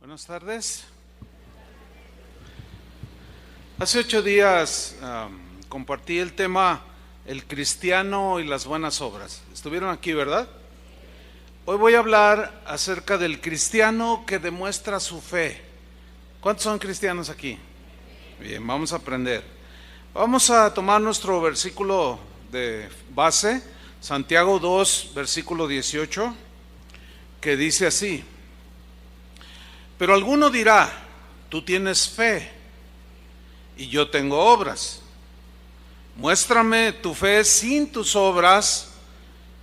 Buenas tardes. Hace 8 días compartí el tema El cristiano y las buenas obras. Estuvieron aquí, ¿verdad? Hoy voy a hablar acerca del cristiano que demuestra su fe. ¿Cuántos son cristianos aquí? Bien, vamos a aprender. Vamos a tomar nuestro versículo de base, Santiago 2, versículo 18, que dice así: pero alguno dirá, tú tienes fe y yo tengo obras. Muéstrame tu fe sin tus obras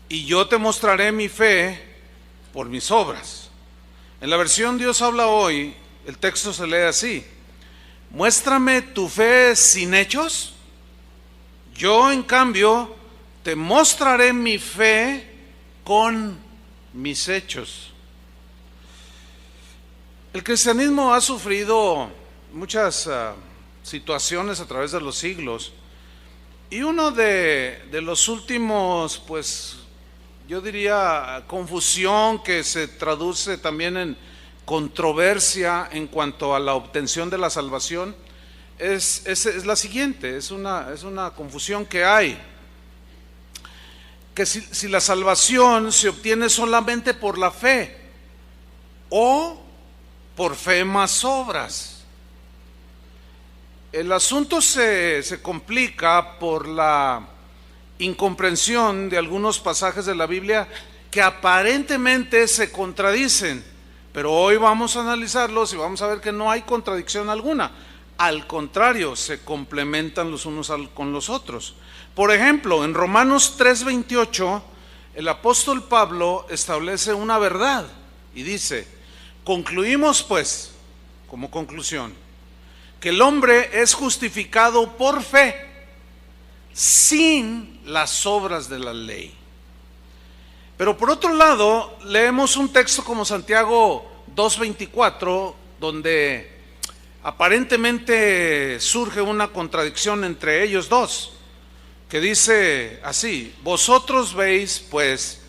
y yo te mostraré mi fe por mis obras. En la versión Dios habla hoy, el texto se lee así: muéstrame tu fe sin hechos, yo en cambio te mostraré mi fe con mis hechos. El cristianismo ha sufrido muchas situaciones a través de los siglos, y uno de los últimos, pues yo diría, confusión que se traduce también en controversia en cuanto a la obtención de la salvación, es la siguiente: es una confusión que hay, que si la salvación se obtiene solamente por la fe o por fe más obras. El asunto se complica por la incomprensión de algunos pasajes de la Biblia que aparentemente se contradicen, pero hoy vamos a analizarlos y vamos a ver que no hay contradicción alguna. Al contrario, se complementan los unos con los otros. Por ejemplo, en Romanos 3:28, el apóstol Pablo establece una verdad y dice: concluimos pues, como conclusión, que el hombre es justificado por fe, sin las obras de la ley. Pero por otro lado, leemos un texto como Santiago 2:24, donde aparentemente surge una contradicción entre ellos dos, que dice así: vosotros veis pues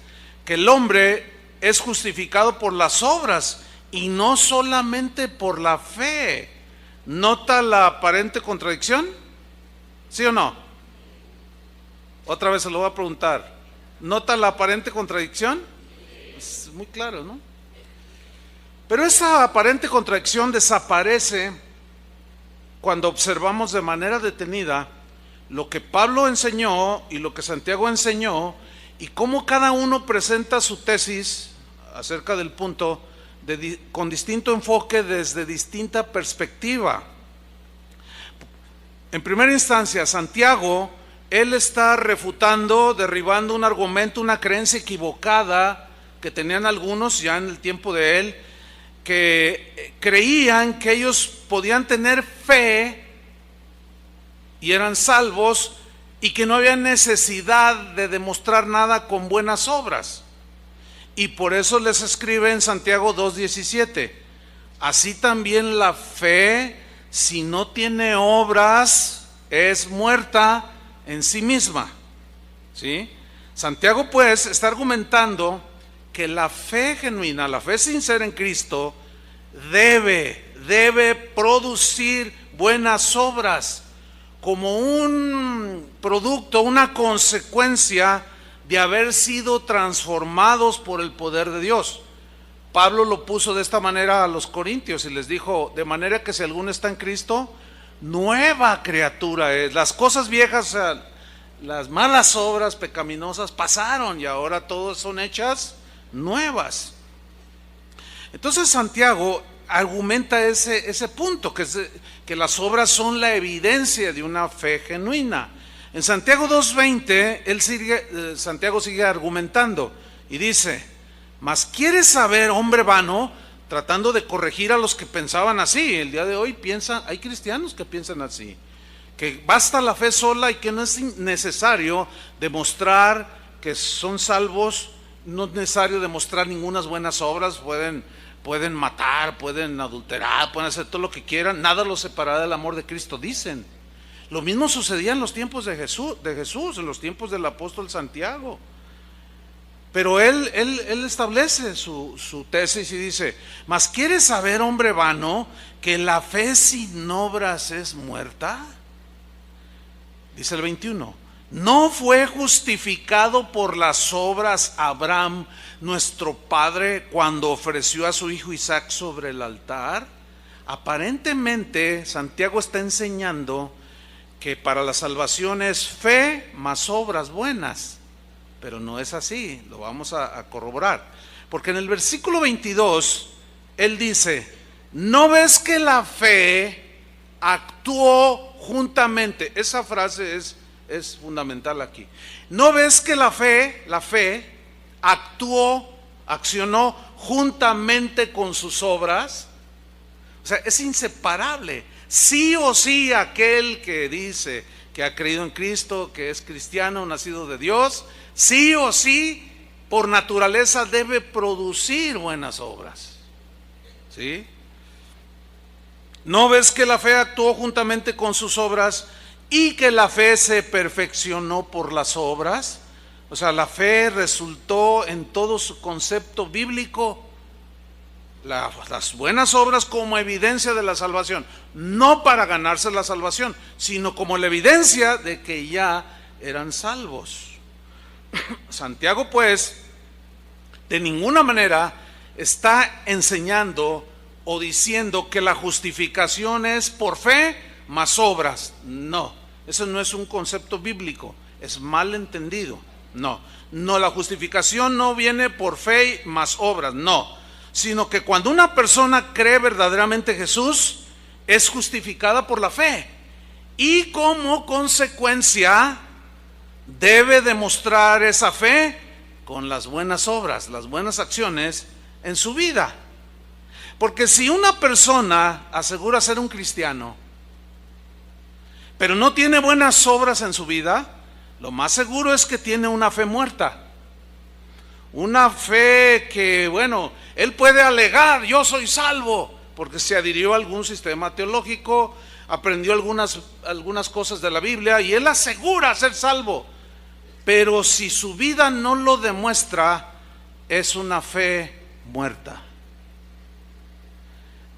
que el hombre es justificado por las obras y no solamente por la fe. ¿Nota la aparente contradicción? ¿Sí o no? Otra vez se lo voy a preguntar. ¿Nota la aparente contradicción? Es muy claro, ¿no? Pero esa aparente contradicción desaparece cuando observamos de manera detenida lo que Pablo enseñó y lo que Santiago enseñó, y cómo cada uno presenta su tesis acerca del punto con distinto enfoque, desde distinta perspectiva. En primera instancia, Santiago, él está refutando, derribando un argumento, una creencia equivocada que tenían algunos ya en el tiempo de él, que creían que ellos podían tener fe y eran salvos, y que no había necesidad de demostrar nada con buenas obras. Y por eso les escribe en Santiago 2:17: así también la fe, si no tiene obras, es muerta en sí misma. ¿Sí? Santiago pues está argumentando que la fe genuina, la fe sincera en Cristo, debe producir buenas obras como un producto, una consecuencia de haber sido transformados por el poder de Dios. Pablo lo puso de esta manera a los corintios y les dijo: de manera que si alguno está en Cristo, nueva criatura es. Las cosas viejas, las malas obras pecaminosas pasaron y ahora todas son hechas nuevas. Entonces Santiago argumenta ese punto, que las obras son la evidencia de una fe genuina. En Santiago 2:20, Santiago sigue argumentando y dice: mas ¿quieres saber, hombre vano? Tratando de corregir a los que pensaban así. El día de hoy hay cristianos que piensan así, que basta la fe sola y que no es necesario demostrar que son salvos, no es necesario demostrar ninguna buenas obras. Pueden matar, pueden adulterar, pueden hacer todo lo que quieran, nada los separará del amor de Cristo, dicen. Lo mismo sucedía en los tiempos de Jesús, en los tiempos del apóstol Santiago. Pero él establece su tesis y dice: ¿mas quieres saber, hombre vano, que la fe sin obras es muerta? Dice el 21: ¿no fue justificado por las obras Abraham, nuestro padre, cuando ofreció a su hijo Isaac sobre el altar? Aparentemente, Santiago está enseñando que para la salvación es fe más obras buenas, pero no es así. Lo vamos a corroborar, porque en el versículo 22 él dice: ¿no ves que la fe actuó juntamente? Esa frase es fundamental aquí. ¿No ves que la fe accionó juntamente con sus obras? O sea, es inseparable. Sí o sí, aquel que dice que ha creído en Cristo, que es cristiano, nacido de Dios, sí o sí, por naturaleza debe producir buenas obras. ¿Sí? ¿No ves que la fe actuó juntamente con sus obras y que la fe se perfeccionó por las obras? O sea, la fe resultó en todo su concepto bíblico, las buenas obras como evidencia de la salvación, no para ganarse la salvación, sino como la evidencia de que ya eran salvos. Santiago, pues, de ninguna manera está enseñando o diciendo que la justificación es por fe más obras. No, eso no es un concepto bíblico, es mal entendido. No, la justificación no viene por fe más obras, no, sino que cuando una persona cree verdaderamente en Jesús, es justificada por la fe y como consecuencia debe demostrar esa fe con las buenas obras, las buenas acciones en su vida. Porque si una persona asegura ser un cristiano, pero no tiene buenas obras en su vida, lo más seguro es que tiene una fe muerta. Una fe que, bueno, él puede alegar: yo soy salvo, porque se adhirió a algún sistema teológico, aprendió algunas cosas de la Biblia y él asegura ser salvo. Pero si su vida no lo demuestra, es una fe muerta.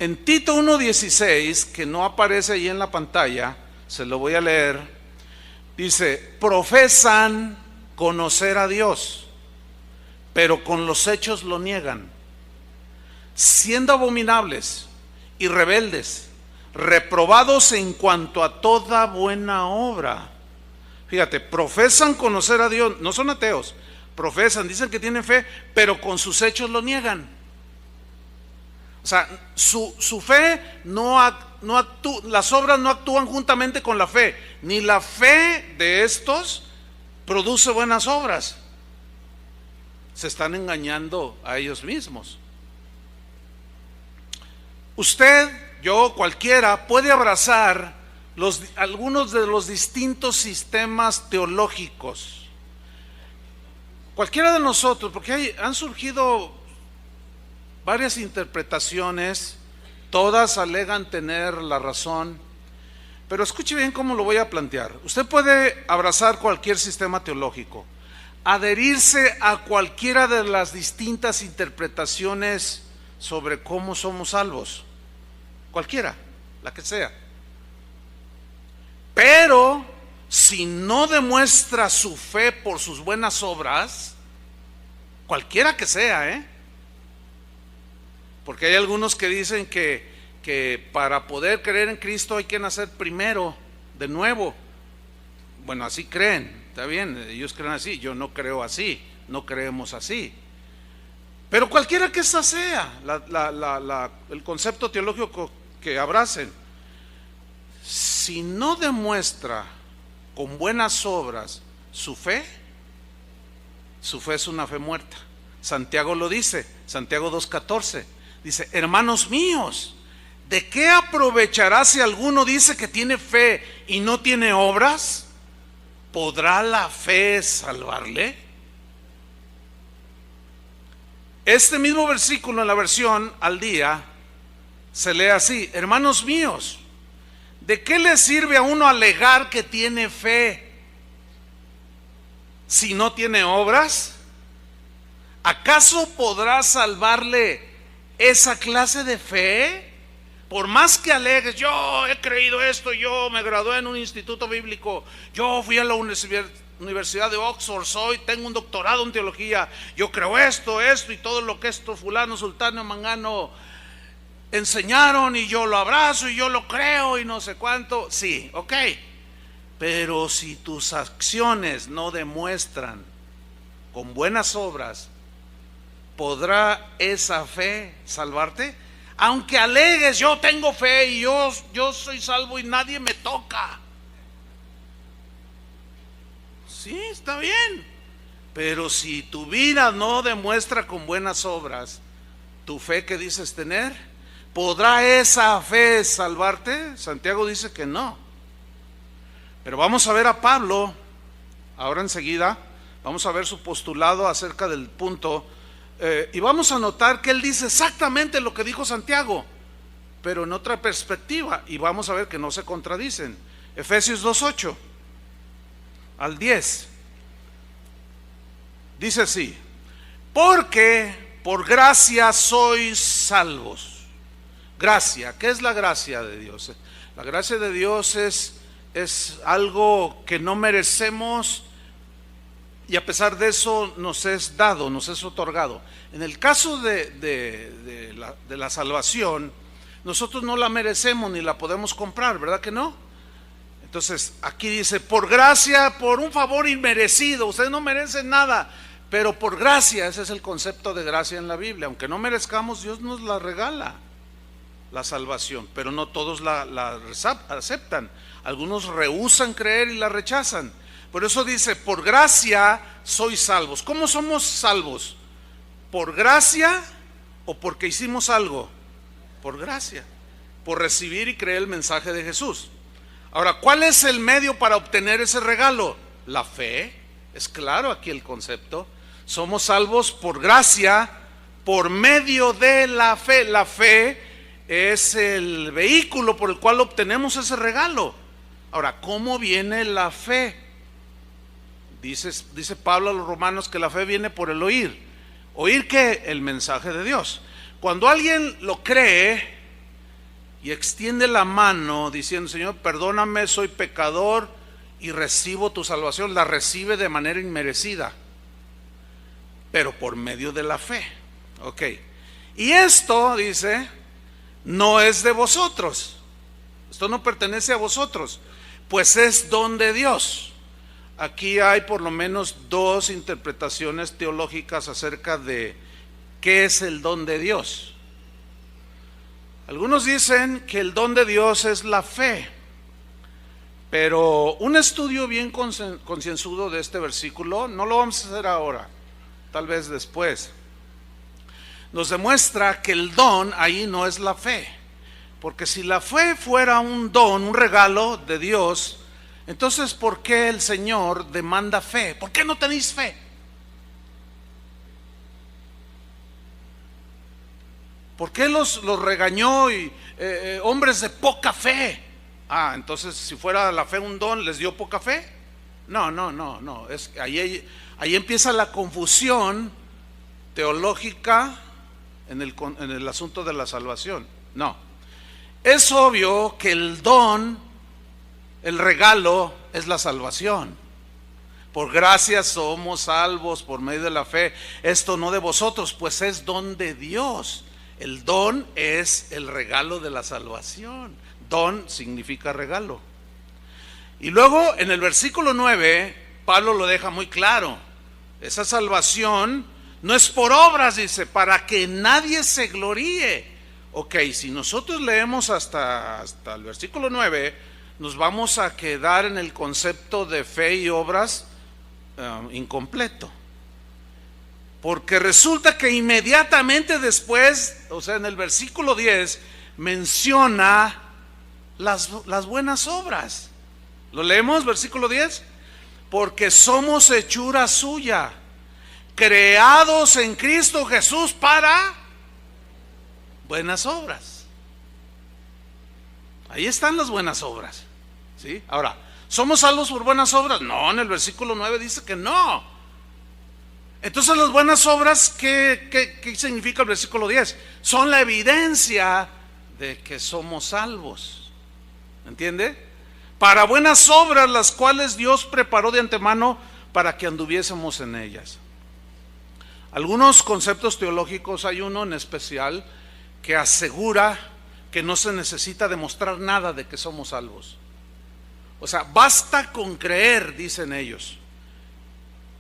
En Tito 1:16, que no aparece ahí en la pantalla, se lo voy a leer, dice: profesan conocer a Dios, pero con los hechos lo niegan, siendo abominables y rebeldes, reprobados en cuanto a toda buena obra. Fíjate, profesan conocer a Dios, no son ateos, profesan, dicen que tienen fe, pero con sus hechos lo niegan. O sea, su fe las obras no actúan juntamente con la fe, ni la fe de estos produce buenas obras. Se están engañando a ellos mismos. Usted, yo, cualquiera puede abrazar algunos de los distintos sistemas teológicos. Cualquiera de nosotros, porque han surgido varias interpretaciones, todas alegan tener la razón, pero escuche bien cómo lo voy a plantear. Usted puede abrazar cualquier sistema teológico, adherirse a cualquiera de las distintas interpretaciones sobre cómo somos salvos, cualquiera, la que sea. Pero si no demuestra su fe por sus buenas obras, cualquiera que sea, porque hay algunos que dicen que para poder creer en Cristo hay que nacer primero, de nuevo. Bueno, así creen. Está bien, ellos creen así, yo no creo así, no creemos así. Pero cualquiera que esa sea el concepto teológico que abracen, si no demuestra con buenas obras su fe es una fe muerta. Santiago lo dice, Santiago 2:14, dice: hermanos míos, ¿de qué aprovechará si alguno dice que tiene fe y no tiene obras? ¿Podrá la fe salvarle? Este mismo versículo en la versión al día se lee así: hermanos míos, ¿de qué le sirve a uno alegar que tiene fe si no tiene obras? ¿Acaso podrá salvarle esa clase de fe? Por más que alegues, yo he creído esto, yo me gradué en un instituto bíblico, yo fui a la Universidad de Oxford, tengo un doctorado en teología, yo creo esto y todo lo que esto fulano, sultano, mangano enseñaron, y yo lo abrazo y yo lo creo y no sé cuánto. Sí, ok, pero si tus acciones no demuestran con buenas obras, ¿podrá esa fe salvarte? Aunque alegues, yo tengo fe y yo soy salvo y nadie me toca. Sí, está bien, pero si tu vida no demuestra con buenas obras tu fe que dices tener, ¿podrá esa fe salvarte? Santiago dice que no. Pero vamos a ver a Pablo ahora enseguida, vamos a ver su postulado acerca del punto, y vamos a notar que él dice exactamente lo que dijo Santiago, pero en otra perspectiva, y vamos a ver que no se contradicen. Efesios 2:8 al 10 dice así: porque por gracia sois salvos. Gracia, ¿qué es la gracia de Dios? La gracia de Dios es algo que no merecemos, y a pesar de eso nos es dado, nos es otorgado. En el caso de la salvación, nosotros no la merecemos ni la podemos comprar, ¿verdad que no? Entonces aquí dice, por gracia, por un favor inmerecido. Ustedes no merecen nada, pero por gracia. Ese es el concepto de gracia en la Biblia. Aunque no merezcamos, Dios nos la regala, la salvación, pero no todos la aceptan. Algunos rehúsan creer y la rechazan. Por eso dice, por gracia sois salvos. ¿Cómo somos salvos? ¿Por gracia o porque hicimos algo? Por gracia, por recibir y creer el mensaje de Jesús. Ahora, ¿cuál es el medio para obtener ese regalo? La fe. Es claro aquí el concepto. Somos salvos por gracia, por medio de la fe. La fe es el vehículo por el cual obtenemos ese regalo. Ahora, ¿cómo viene la fe? Dice Pablo a los romanos que la fe viene por el oír. ¿Oír qué? El mensaje de Dios. Cuando alguien lo cree y extiende la mano diciendo, Señor, perdóname, soy pecador y recibo tu salvación, la recibe de manera inmerecida, pero por medio de la fe. Ok. Y esto, dice, no es de vosotros. Esto no pertenece a vosotros, pues es don de Dios. Aquí hay por lo menos dos interpretaciones teológicas acerca de qué es el don de Dios. Algunos dicen que el don de Dios es la fe, pero un estudio bien concienzudo de este versículo, no lo vamos a hacer ahora, tal vez después, nos demuestra que el don ahí no es la fe. Porque si la fe fuera un don, un regalo de Dios, entonces ¿por qué el Señor demanda fe? ¿Por qué no tenéis fe? ¿Por qué los regañó y hombres de poca fe? Entonces si fuera la fe un don, ¿les dio poca fe? No. Es que ahí empieza la confusión teológica en el asunto de la salvación. No. Es obvio que el don, el regalo, es la salvación. Por gracia somos salvos por medio de la fe. Esto no de vosotros, pues es don de Dios. El don es el regalo de la salvación. Don significa regalo. Y luego en el versículo 9, Pablo lo deja muy claro. Esa salvación no es por obras, dice, para que nadie se gloríe. Ok, si nosotros leemos hasta el versículo 9, nos vamos a quedar en el concepto de fe y obras incompleto. Porque resulta que inmediatamente después, o sea, en el versículo 10, menciona las buenas obras. ¿Lo leemos, versículo 10? Porque somos hechura suya, creados en Cristo Jesús para buenas obras. Ahí están las buenas obras, ¿sí? Ahora, ¿somos salvos por buenas obras? No, en el versículo 9 dice que no. Entonces las buenas obras, ¿qué significa el versículo 10? Son la evidencia de que somos salvos. ¿Entiende? Para buenas obras, las cuales Dios preparó de antemano para que anduviésemos en ellas. Algunos conceptos teológicos, hay uno en especial que asegura que no se necesita demostrar nada de que somos salvos. O sea, basta con creer, dicen ellos.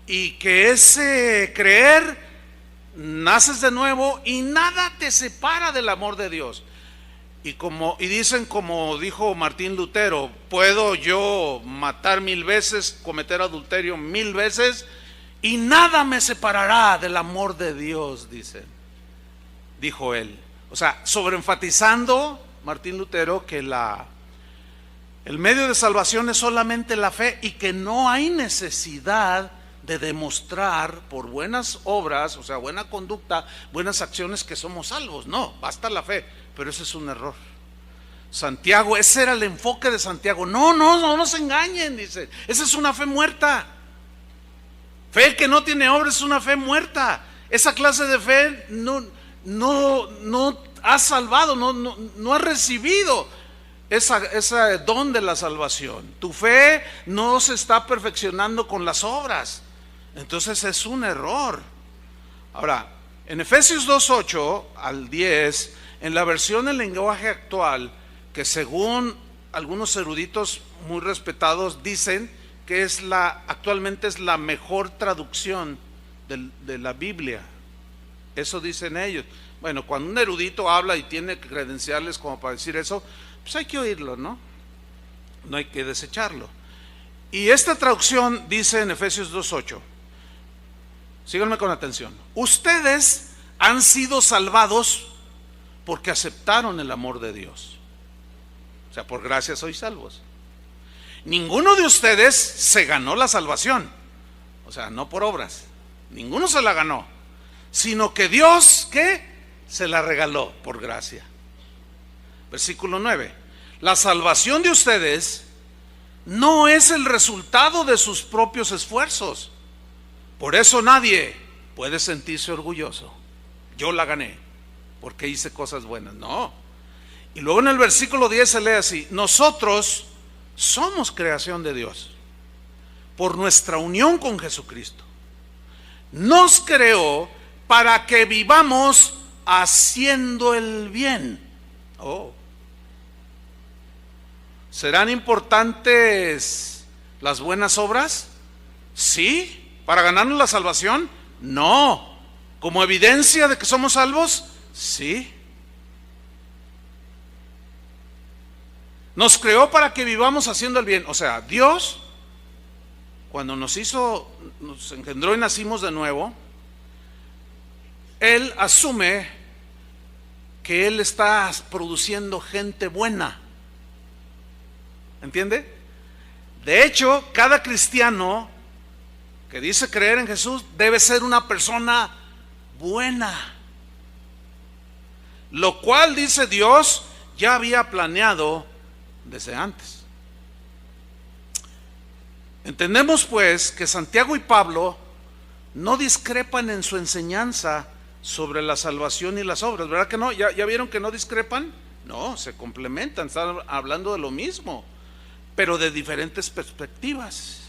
Y que ese creer, naces de nuevo y nada te separa del amor de Dios. Y dicen, como dijo Martín Lutero, puedo yo matar 1000 veces, cometer adulterio 1000 veces, y nada me separará del amor de Dios, dijo él. O sea, sobreenfatizando Martín Lutero que el medio de salvación es solamente la fe y que no hay necesidad de demostrar por buenas obras, o sea, buena conducta, buenas acciones, que somos salvos. No, basta la fe. Pero ese es un error. Santiago, ese era el enfoque de Santiago. No se engañen, dice. Esa es una fe muerta. Fe que no tiene obra es una fe muerta. Esa clase de fe no ha salvado, no ha recibido ese don de la salvación. Tu fe no se está perfeccionando con las obras. Entonces es un error. Ahora, en Efesios 2:8 al 10, en la versión en lenguaje actual, que según algunos eruditos muy respetados dicen que actualmente es la mejor traducción de la Biblia. Eso dicen ellos. Bueno, cuando un erudito habla y tiene credenciales como para decir eso, pues hay que oírlo, ¿no? No hay que desecharlo. Y esta traducción dice en Efesios 2:8, síganme con atención: ustedes han sido salvados porque aceptaron el amor de Dios. O sea, por gracia sois salvos. Ninguno de ustedes se ganó la salvación. O sea, no por obras. Ninguno se la ganó. Sino que Dios, ¿qué? Se la regaló por gracia. Versículo 9. La salvación de ustedes no es el resultado de sus propios esfuerzos. Por eso nadie puede sentirse orgulloso. Yo la gané porque hice cosas buenas. No. Y luego en el versículo 10 se lee así: nosotros somos creación de Dios por nuestra unión con Jesucristo. Nos creó para que vivamos haciendo el bien. ¿Serán importantes las buenas obras? Sí. ¿Para ganarnos la salvación? No. ¿Como evidencia de que somos salvos? Sí. Nos creó para que vivamos haciendo el bien. O sea, Dios, cuando nos engendró y nacimos de nuevo, Él asume que Él está produciendo gente buena. ¿Entiende? De hecho, cada cristiano que dice creer en Jesús debe ser una persona buena, lo cual, dice Dios, ya había planeado desde antes. Entendemos pues que Santiago y Pablo no discrepan en su enseñanza sobre la salvación y las obras, ¿verdad que no? ¿Ya vieron que no discrepan? No, se complementan, están hablando de lo mismo, pero de diferentes perspectivas,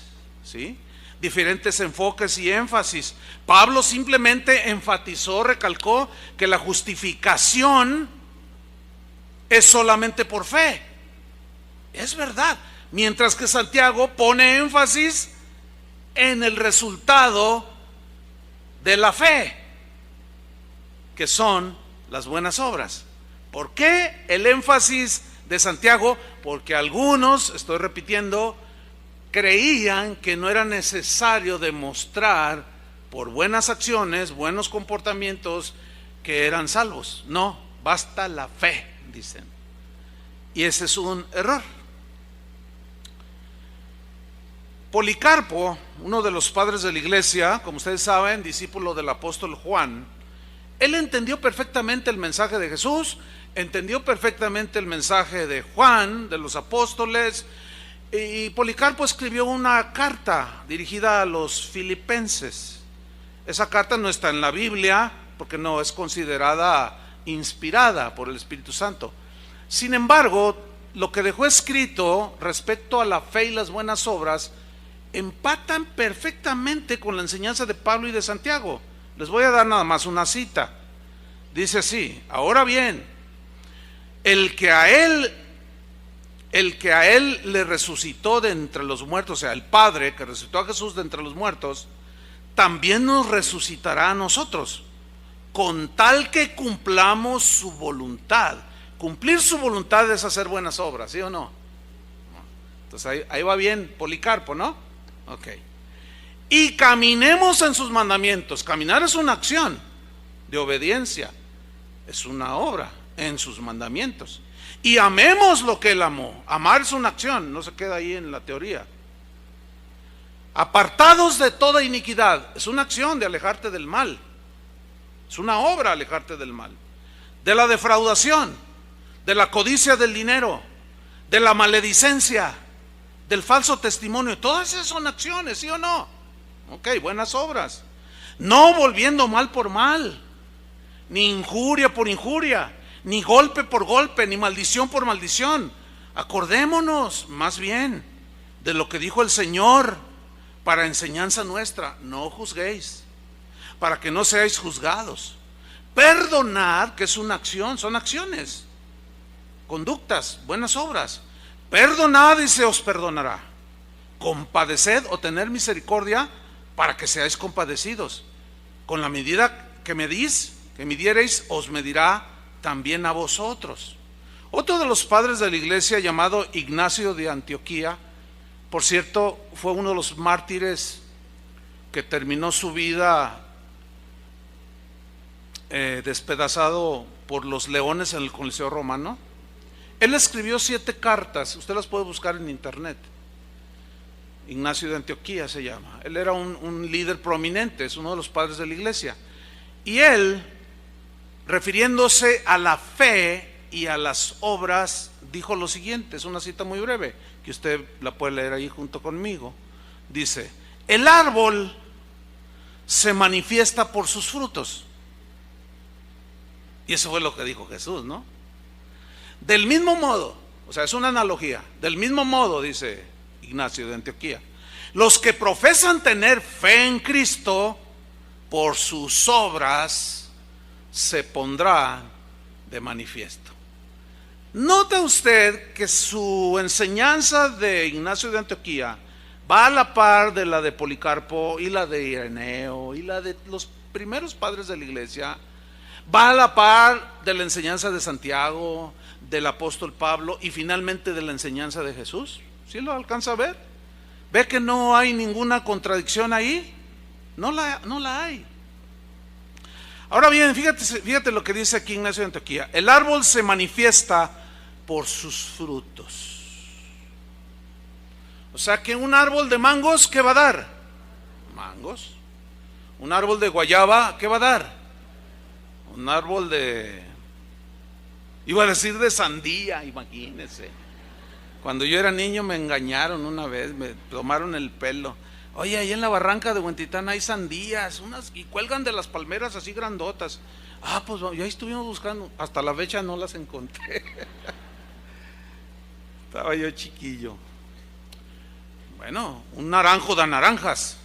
¿sí? Diferentes enfoques y énfasis. Pablo simplemente enfatizó, recalcó que la justificación es solamente por fe. Es verdad. Mientras que Santiago pone énfasis en el resultado de la fe, que son las buenas obras. ¿Por qué el énfasis de Santiago? Porque algunos, estoy repitiendo, creían que no era necesario demostrar por buenas acciones, buenos comportamientos, que eran salvos. No, basta la fe, dicen. Y ese es un error. Policarpo, uno de los padres de la iglesia, como ustedes saben, discípulo del apóstol Juan, él entendió perfectamente el mensaje de Jesús, entendió perfectamente el mensaje de Juan, de los apóstoles, y Policarpo escribió una carta dirigida a los filipenses. Esa carta no está en la Biblia porque no es considerada inspirada por el Espíritu Santo. Sin embargo, lo que dejó escrito respecto a la fe y las buenas obras empatan perfectamente con la enseñanza de Pablo y de Santiago. Les voy a dar nada más una cita. Dice así: ahora bien, el que a él le resucitó de entre los muertos, o sea, el Padre que resucitó a Jesús de entre los muertos, también nos resucitará a nosotros, con tal que cumplamos su voluntad. Cumplir su voluntad es hacer buenas obras, ¿sí o no? Entonces ahí va bien Policarpo, ¿no? Ok. Y caminemos en sus mandamientos. Caminar es una acción de obediencia, es una obra en sus mandamientos. Y amemos lo que él amó. Amar es una acción, no se queda ahí en la teoría. Apartados de toda iniquidad, es una acción de alejarte del mal. Es una obra alejarte del mal. De la defraudación, de la codicia del dinero, de la maledicencia, del falso testimonio. Todas esas son acciones, ¿sí o no? Ok, buenas obras. No volviendo mal por mal, ni injuria por injuria, ni golpe por golpe, ni maldición por maldición. Acordémonos más bien de lo que dijo el Señor para enseñanza nuestra: no juzguéis, para que no seáis juzgados. Perdonad, que es una acción, son acciones, conductas, buenas obras. Perdonad y se os perdonará. Compadeced o tener misericordia para que seáis compadecidos. Con la medida que midiereis, os medirá también a vosotros. Otro de los padres de la iglesia, llamado Ignacio de Antioquía, por cierto, fue uno de los mártires que terminó su vida despedazado por los leones en el Coliseo Romano. Él escribió 7 cartas, usted las puede buscar en internet. Ignacio de Antioquía se llama. Él era un líder prominente, es uno de los padres de la iglesia. Y él, refiriéndose a la fe y a las obras, dijo lo siguiente, es una cita muy breve, que usted la puede leer ahí junto conmigo. Dice: el árbol se manifiesta por sus frutos. Y eso fue lo que dijo Jesús, ¿no? Del mismo modo, o sea, es una analogía, del mismo modo, dice Ignacio de Antioquía, los que profesan tener fe en Cristo, por sus obras se pondrán de manifiesto. Nota usted que su enseñanza de Ignacio de Antioquía va a la par de la de Policarpo y la de Ireneo y la de los primeros padres de la iglesia. Va a la par de la enseñanza de Santiago, del apóstol Pablo y finalmente de la enseñanza de Jesús. ¿Sí lo alcanza a ver? ¿Ve que no hay ninguna contradicción ahí? No la hay. Ahora bien, fíjate lo que dice aquí Ignacio de Antioquía: el árbol se manifiesta por sus frutos. O sea que un árbol de mangos, ¿qué va a dar? Mangos. Un árbol de guayaba, ¿qué va a dar? Un árbol iba a decir de sandía, imagínense. Cuando yo era niño me engañaron una vez, me tomaron el pelo. Oye, ahí en la barranca de Huentitán hay sandías, y cuelgan de las palmeras así grandotas. Ah, pues ya estuvimos buscando, hasta la fecha no las encontré. Estaba yo chiquillo. Bueno, un naranjo da naranjas.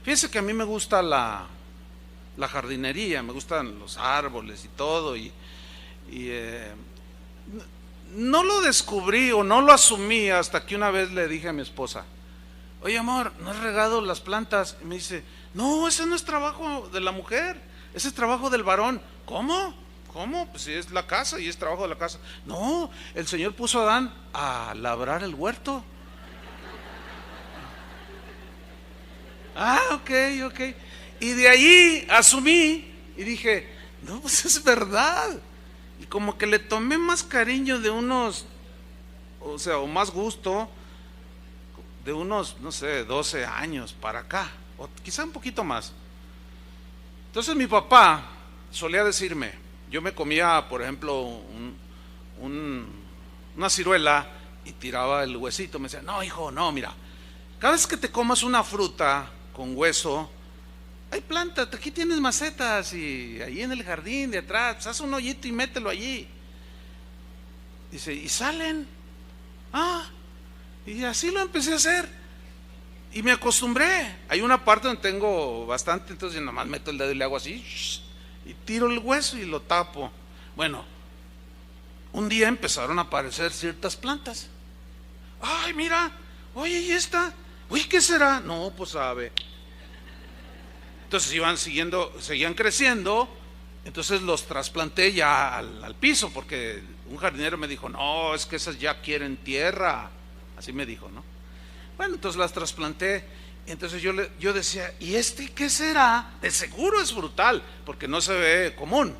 Fíjense que a mí me gusta la jardinería, me gustan los árboles y todo, y no lo descubrí o no lo asumí hasta que una vez le dije a mi esposa: oye amor, ¿no has regado las plantas? Y me dice: no, ese no es trabajo de la mujer, ese es trabajo del varón. ¿Cómo? Pues si es la casa y es trabajo de la casa. No, el Señor puso a Adán a labrar el huerto. Ah, ok. Y de ahí asumí y dije: no, pues es verdad. Y como que le tomé más cariño de unos, o más gusto, de unos, no sé, 12 años para acá, o quizá un poquito más. Entonces mi papá solía decirme, yo me comía, por ejemplo, una ciruela y tiraba el huesito. Me decía: no, hijo, no, mira, cada vez que te comas una fruta con hueso, hay plantas, aquí tienes macetas y ahí en el jardín de atrás, pues haz un hoyito y mételo allí. Dice, y salen. Y así lo empecé a hacer. Y me acostumbré. Hay una parte donde tengo bastante, entonces nomás meto el dedo y le hago así, y tiro el hueso y lo tapo. Bueno, un día empezaron a aparecer ciertas plantas. Ay, mira, oye, ¿y esta? Uy, ¿qué será? No, pues sabe. Entonces seguían creciendo. Entonces los trasplanté ya al piso, porque un jardinero me dijo, no, es que esas ya quieren tierra. Así me dijo, ¿no? Bueno, entonces las trasplanté. Entonces yo decía, ¿y este qué será? De seguro es frutal, porque no se ve común.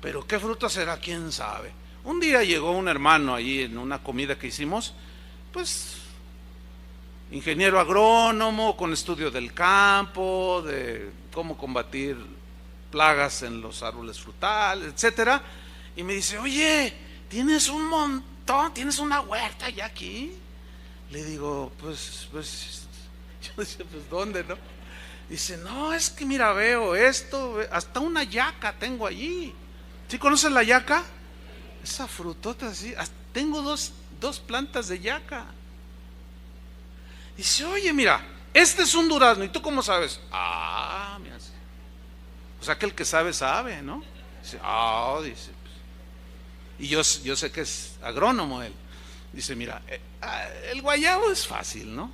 Pero ¿qué fruta será? ¿Quién sabe? Un día llegó un hermano ahí en una comida que hicimos, pues ingeniero agrónomo con estudio del campo, de cómo combatir plagas en los árboles frutales, etcétera. Y me dice, oye, tienes un montón, tienes una huerta ya aquí. Le digo, pues, yo decía, pues, ¿dónde, no? Dice, no, es que mira, veo esto, hasta una yaca tengo allí. ¿Sí conoces la yaca? Esa frutota así, tengo dos plantas de yaca. Dice, oye, mira, este es un durazno, ¿y tú cómo sabes? Mira, o sea que el que sabe, sabe, ¿no? Dice, dice, pues. Y yo sé que es agrónomo él. Dice, mira, el guayabo es fácil, ¿no?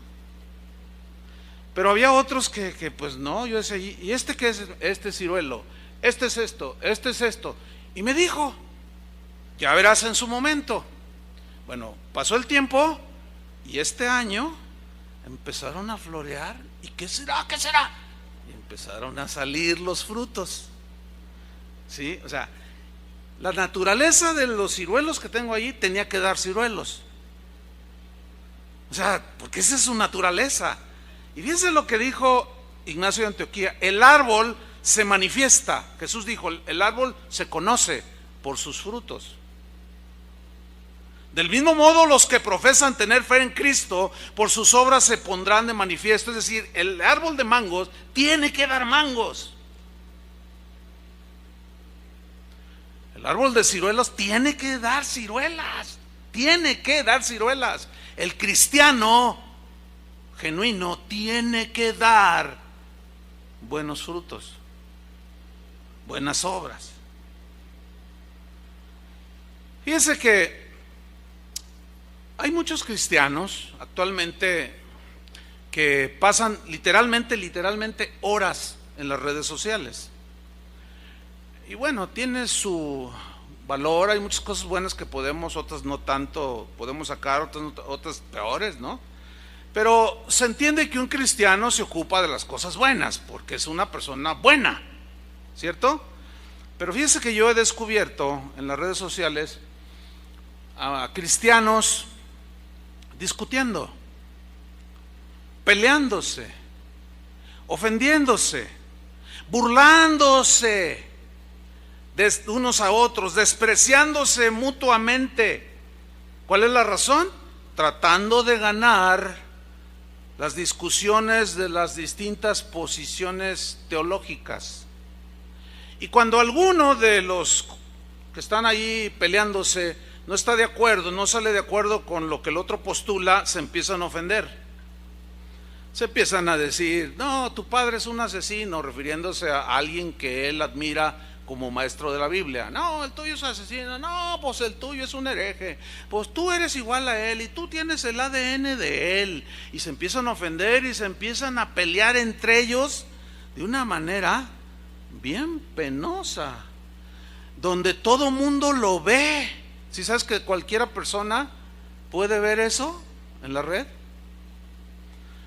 Pero había otros que pues no, yo decía, ¿y este qué es? Este es ciruelo, este es esto, este es esto. Y me dijo, ya verás en su momento. Bueno, pasó el tiempo y este año empezaron a florear. ¿Y qué será? ¿Qué será? Y empezaron a salir los frutos. ¿Sí? O sea, la naturaleza de los ciruelos que tengo allí tenía que dar ciruelos. O sea, porque esa es su naturaleza. Y fíjense lo que dijo Ignacio de Antioquía: el árbol se manifiesta. Jesús dijo, el árbol se conoce por sus frutos. Del mismo modo, los que profesan tener fe en Cristo, por sus obras se pondrán de manifiesto. Es decir, el árbol de mangos tiene que dar mangos. El árbol de ciruelos tiene que dar ciruelas. Tiene que dar ciruelas. El cristiano genuino tiene que dar buenos frutos, buenas obras. Fíjense que hay muchos cristianos actualmente que pasan literalmente horas en las redes sociales. Y bueno, tiene su valor, hay muchas cosas buenas que otras no tanto, podemos sacar, otras peores, ¿no? Pero se entiende que un cristiano se ocupa de las cosas buenas, porque es una persona buena, ¿cierto? Pero fíjense que yo he descubierto en las redes sociales a cristianos discutiendo, peleándose, ofendiéndose, burlándose de unos a otros, despreciándose mutuamente. ¿Cuál es la razón? Tratando de ganar las discusiones de las distintas posiciones teológicas. Y cuando alguno de los que están ahí peleándose no está de acuerdo, no sale de acuerdo con lo que el otro postula, se empiezan a ofender. Se empiezan a decir, no, tu padre es un asesino, refiriéndose a alguien que él admira como maestro de la Biblia. No, el tuyo es asesino. No, pues el tuyo es un hereje. Pues tú eres igual a él y tú tienes el ADN de él. Y se empiezan a ofender y se empiezan a pelear entre ellos de una manera bien penosa, donde todo mundo lo ve. ¿Sí sabes que cualquiera persona puede ver eso en la red?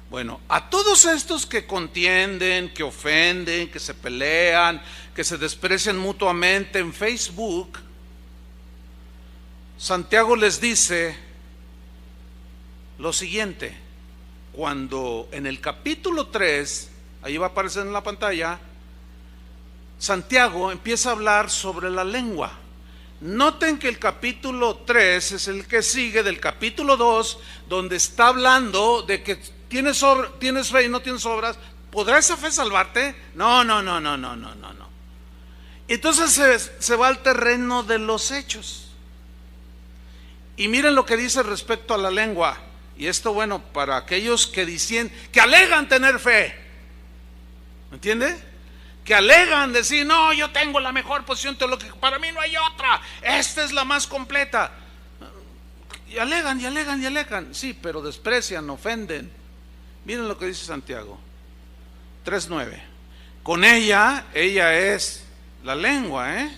Bueno, a todos estos que contienden, que ofenden, que se pelean, que se desprecian mutuamente en Facebook, Santiago les dice lo siguiente: cuando en el capítulo 3, ahí va a aparecer en la pantalla, Santiago empieza a hablar sobre la lengua. Noten que el capítulo 3 es el que sigue del capítulo 2, donde está hablando de que tienes fe y no tienes obras, ¿Podrá esa fe salvarte? No. Entonces se va al terreno de los hechos. Y miren lo que dice respecto a la lengua. Y esto, bueno, para aquellos que dicen, que alegan tener fe. ¿Me entiende? Que alegan decir, no, yo tengo la mejor posición teológica, para mí no hay otra, esta es la más completa. Y alegan. Sí, pero desprecian, ofenden. Miren lo que dice Santiago 3:9. Con ella es la lengua,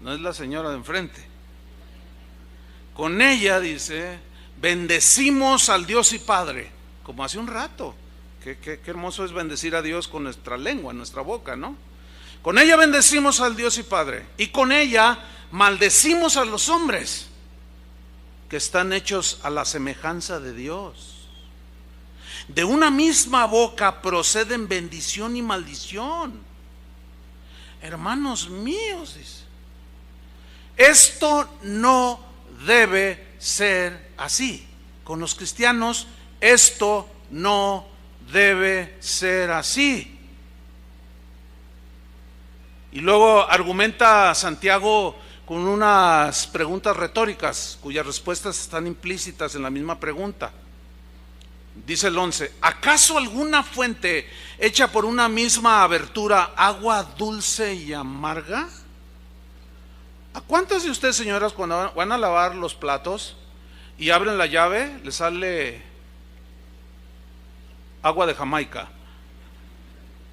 no es la señora de enfrente. Con ella, dice, bendecimos al Dios y Padre, como hace un rato. Qué hermoso es bendecir a Dios con nuestra lengua, nuestra boca, ¿no? Con ella bendecimos al Dios y Padre, y con ella maldecimos a los hombres que están hechos a la semejanza de Dios. De una misma boca proceden bendición y maldición. Hermanos míos, dice, esto no debe ser así. Con los cristianos esto no debe ser así. Y luego argumenta Santiago con unas preguntas retóricas cuyas respuestas están implícitas en la misma pregunta. Dice el 11: ¿acaso alguna fuente hecha por una misma abertura agua dulce y amarga? ¿A cuántas de ustedes, señoras, cuando van a lavar los platos y abren la llave, les sale agua de Jamaica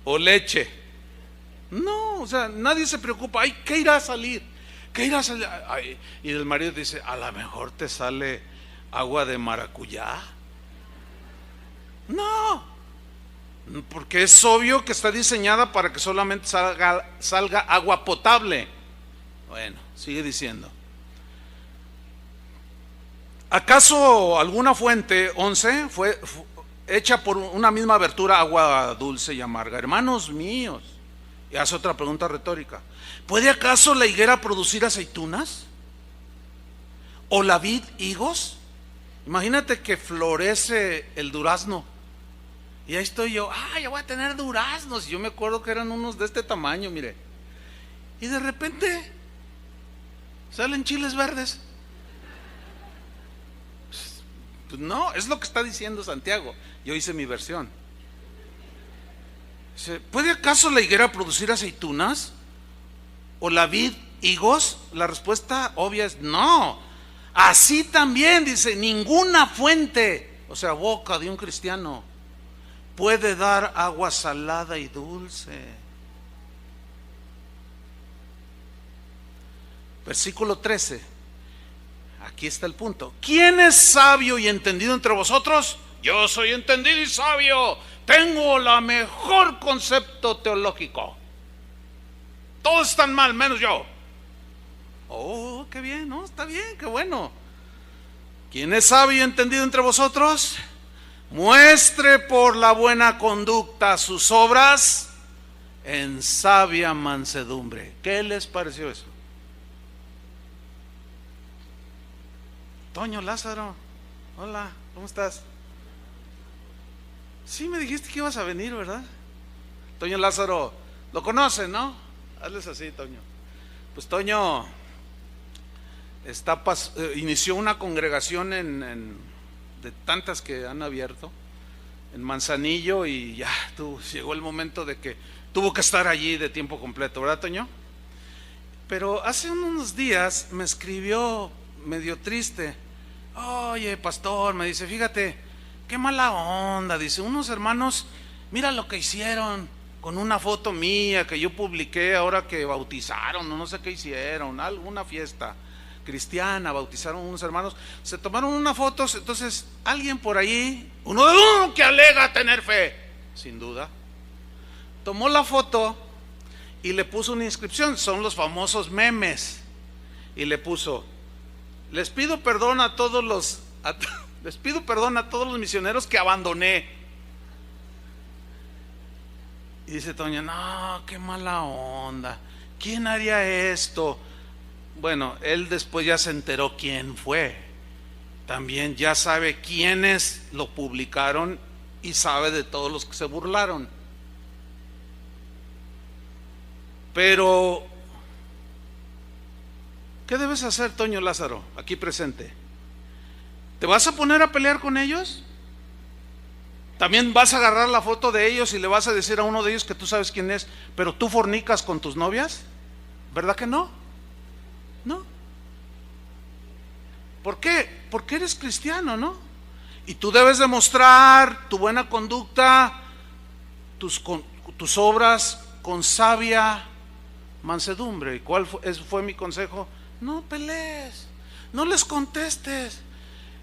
o leche? No, o sea, nadie se preocupa. Ay, ¿qué irá a salir? ¿Qué irá a salir? Ay, y el marido dice, a lo mejor te sale agua de maracuyá. No, porque es obvio que está diseñada para que solamente salga agua potable. Bueno, sigue diciendo. ¿Acaso alguna fuente, 11, fue hecha por una misma abertura agua dulce y amarga? Hermanos míos, y hace otra pregunta retórica: ¿puede acaso la higuera producir aceitunas? ¿O la vid higos? Imagínate que florece el durazno y ahí estoy yo, ya voy a tener duraznos. Yo me acuerdo que eran unos de este tamaño, mire, y de repente salen chiles verdes. Pues no, es lo que está diciendo Santiago. Yo hice mi versión. ¿Puede acaso la higuera producir aceitunas? ¿O la vid higos? La respuesta obvia es no. Así también, dice, ninguna fuente, o sea, boca de un cristiano, puede dar agua salada y dulce. Versículo 13. Aquí está el punto. ¿Quién es sabio y entendido entre vosotros? Yo soy entendido y sabio. Tengo el mejor concepto teológico. Todos están mal, menos yo. Oh, qué bien, ¿no? Está bien, qué bueno. ¿Quién es sabio y entendido entre vosotros? Muestre por la buena conducta sus obras en sabia mansedumbre. ¿Qué les pareció eso? Toño Lázaro, hola, ¿cómo estás? Sí, me dijiste que ibas a venir, ¿verdad? Toño Lázaro, lo conocen, ¿no? Hazles así, Toño. Pues Toño inició una congregación de tantas que han abierto en Manzanillo, y ya llegó el momento de que tuvo que estar allí de tiempo completo, ¿verdad, Toño? Pero hace unos días me escribió medio triste. Oye, pastor, me dice, fíjate, qué mala onda, dice, unos hermanos, mira lo que hicieron con una foto mía que yo publiqué ahora que bautizaron, no sé qué hicieron, alguna fiesta cristiana, bautizaron unos hermanos, se tomaron una foto. Entonces alguien por ahí, uno que alega tener fe, sin duda, tomó la foto y le puso una inscripción, son los famosos memes, y le puso: les pido perdón a todos los misioneros que abandoné. Y dice Toño, no, qué mala onda, ¿quién haría esto? Bueno, él después ya se enteró quién fue, también ya sabe quiénes lo publicaron y sabe de todos los que se burlaron. Pero, ¿qué debes hacer, Toño Lázaro, aquí presente? ¿Te vas a poner a pelear con ellos? ¿También vas a agarrar la foto de ellos y le vas a decir a uno de ellos que tú sabes quién es, pero tú fornicas con tus novias? ¿Verdad que no? No. ¿Por qué? Porque eres cristiano, ¿no? Y tú debes demostrar tu buena conducta, tus obras con sabia mansedumbre. ¿Y cuál fue mi consejo? No pelees, no les contestes.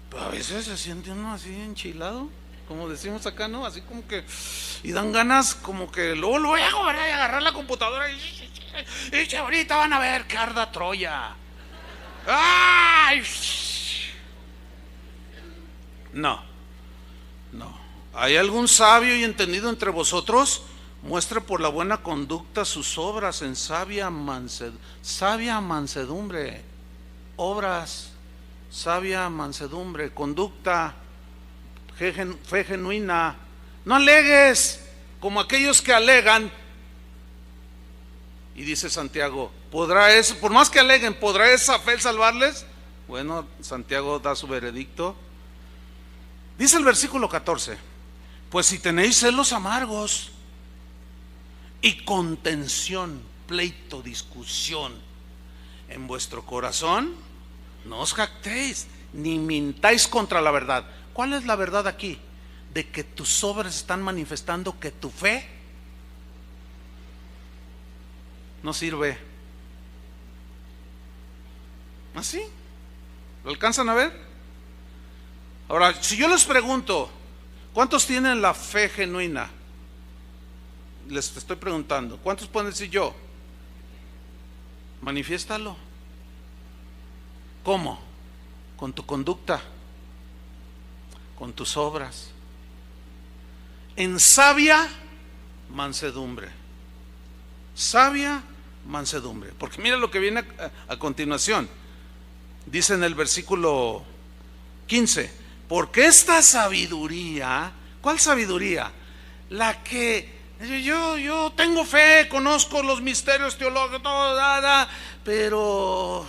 Pero a veces se siente uno así enchilado, como decimos acá, ¿no? Así como que, y dan ganas como que luego agarrar la computadora y ahorita van a ver que arda Troya. ¡Ay! No. ¿Hay algún sabio y entendido entre vosotros? Muestre por la buena conducta sus obras en sabia mansedumbre. Obras, sabia mansedumbre, conducta, fe genuina. No alegues como aquellos que alegan. Y dice Santiago, ¿podrá eso, por más que aleguen, podrá esa fe salvarles? Bueno, Santiago da su veredicto. Dice el versículo 14, pues si tenéis celos amargos y contención, pleito, discusión en vuestro corazón, no os jactéis ni mintáis contra la verdad. ¿Cuál es la verdad aquí? De que tus obras están manifestando que tu fe no sirve. ¿Así? ¿Lo alcanzan a ver? Ahora, si yo les pregunto, ¿cuántos tienen la fe genuina? Les estoy preguntando, ¿cuántos pueden decir yo? Manifiéstalo. ¿Cómo? Con tu conducta, con tus obras, en sabia mansedumbre. Sabia mansedumbre. Porque mira lo que viene a continuación. Dice en el versículo 15, porque esta sabiduría, ¿cuál sabiduría? La que yo tengo fe, conozco los misterios teológicos, todo, pero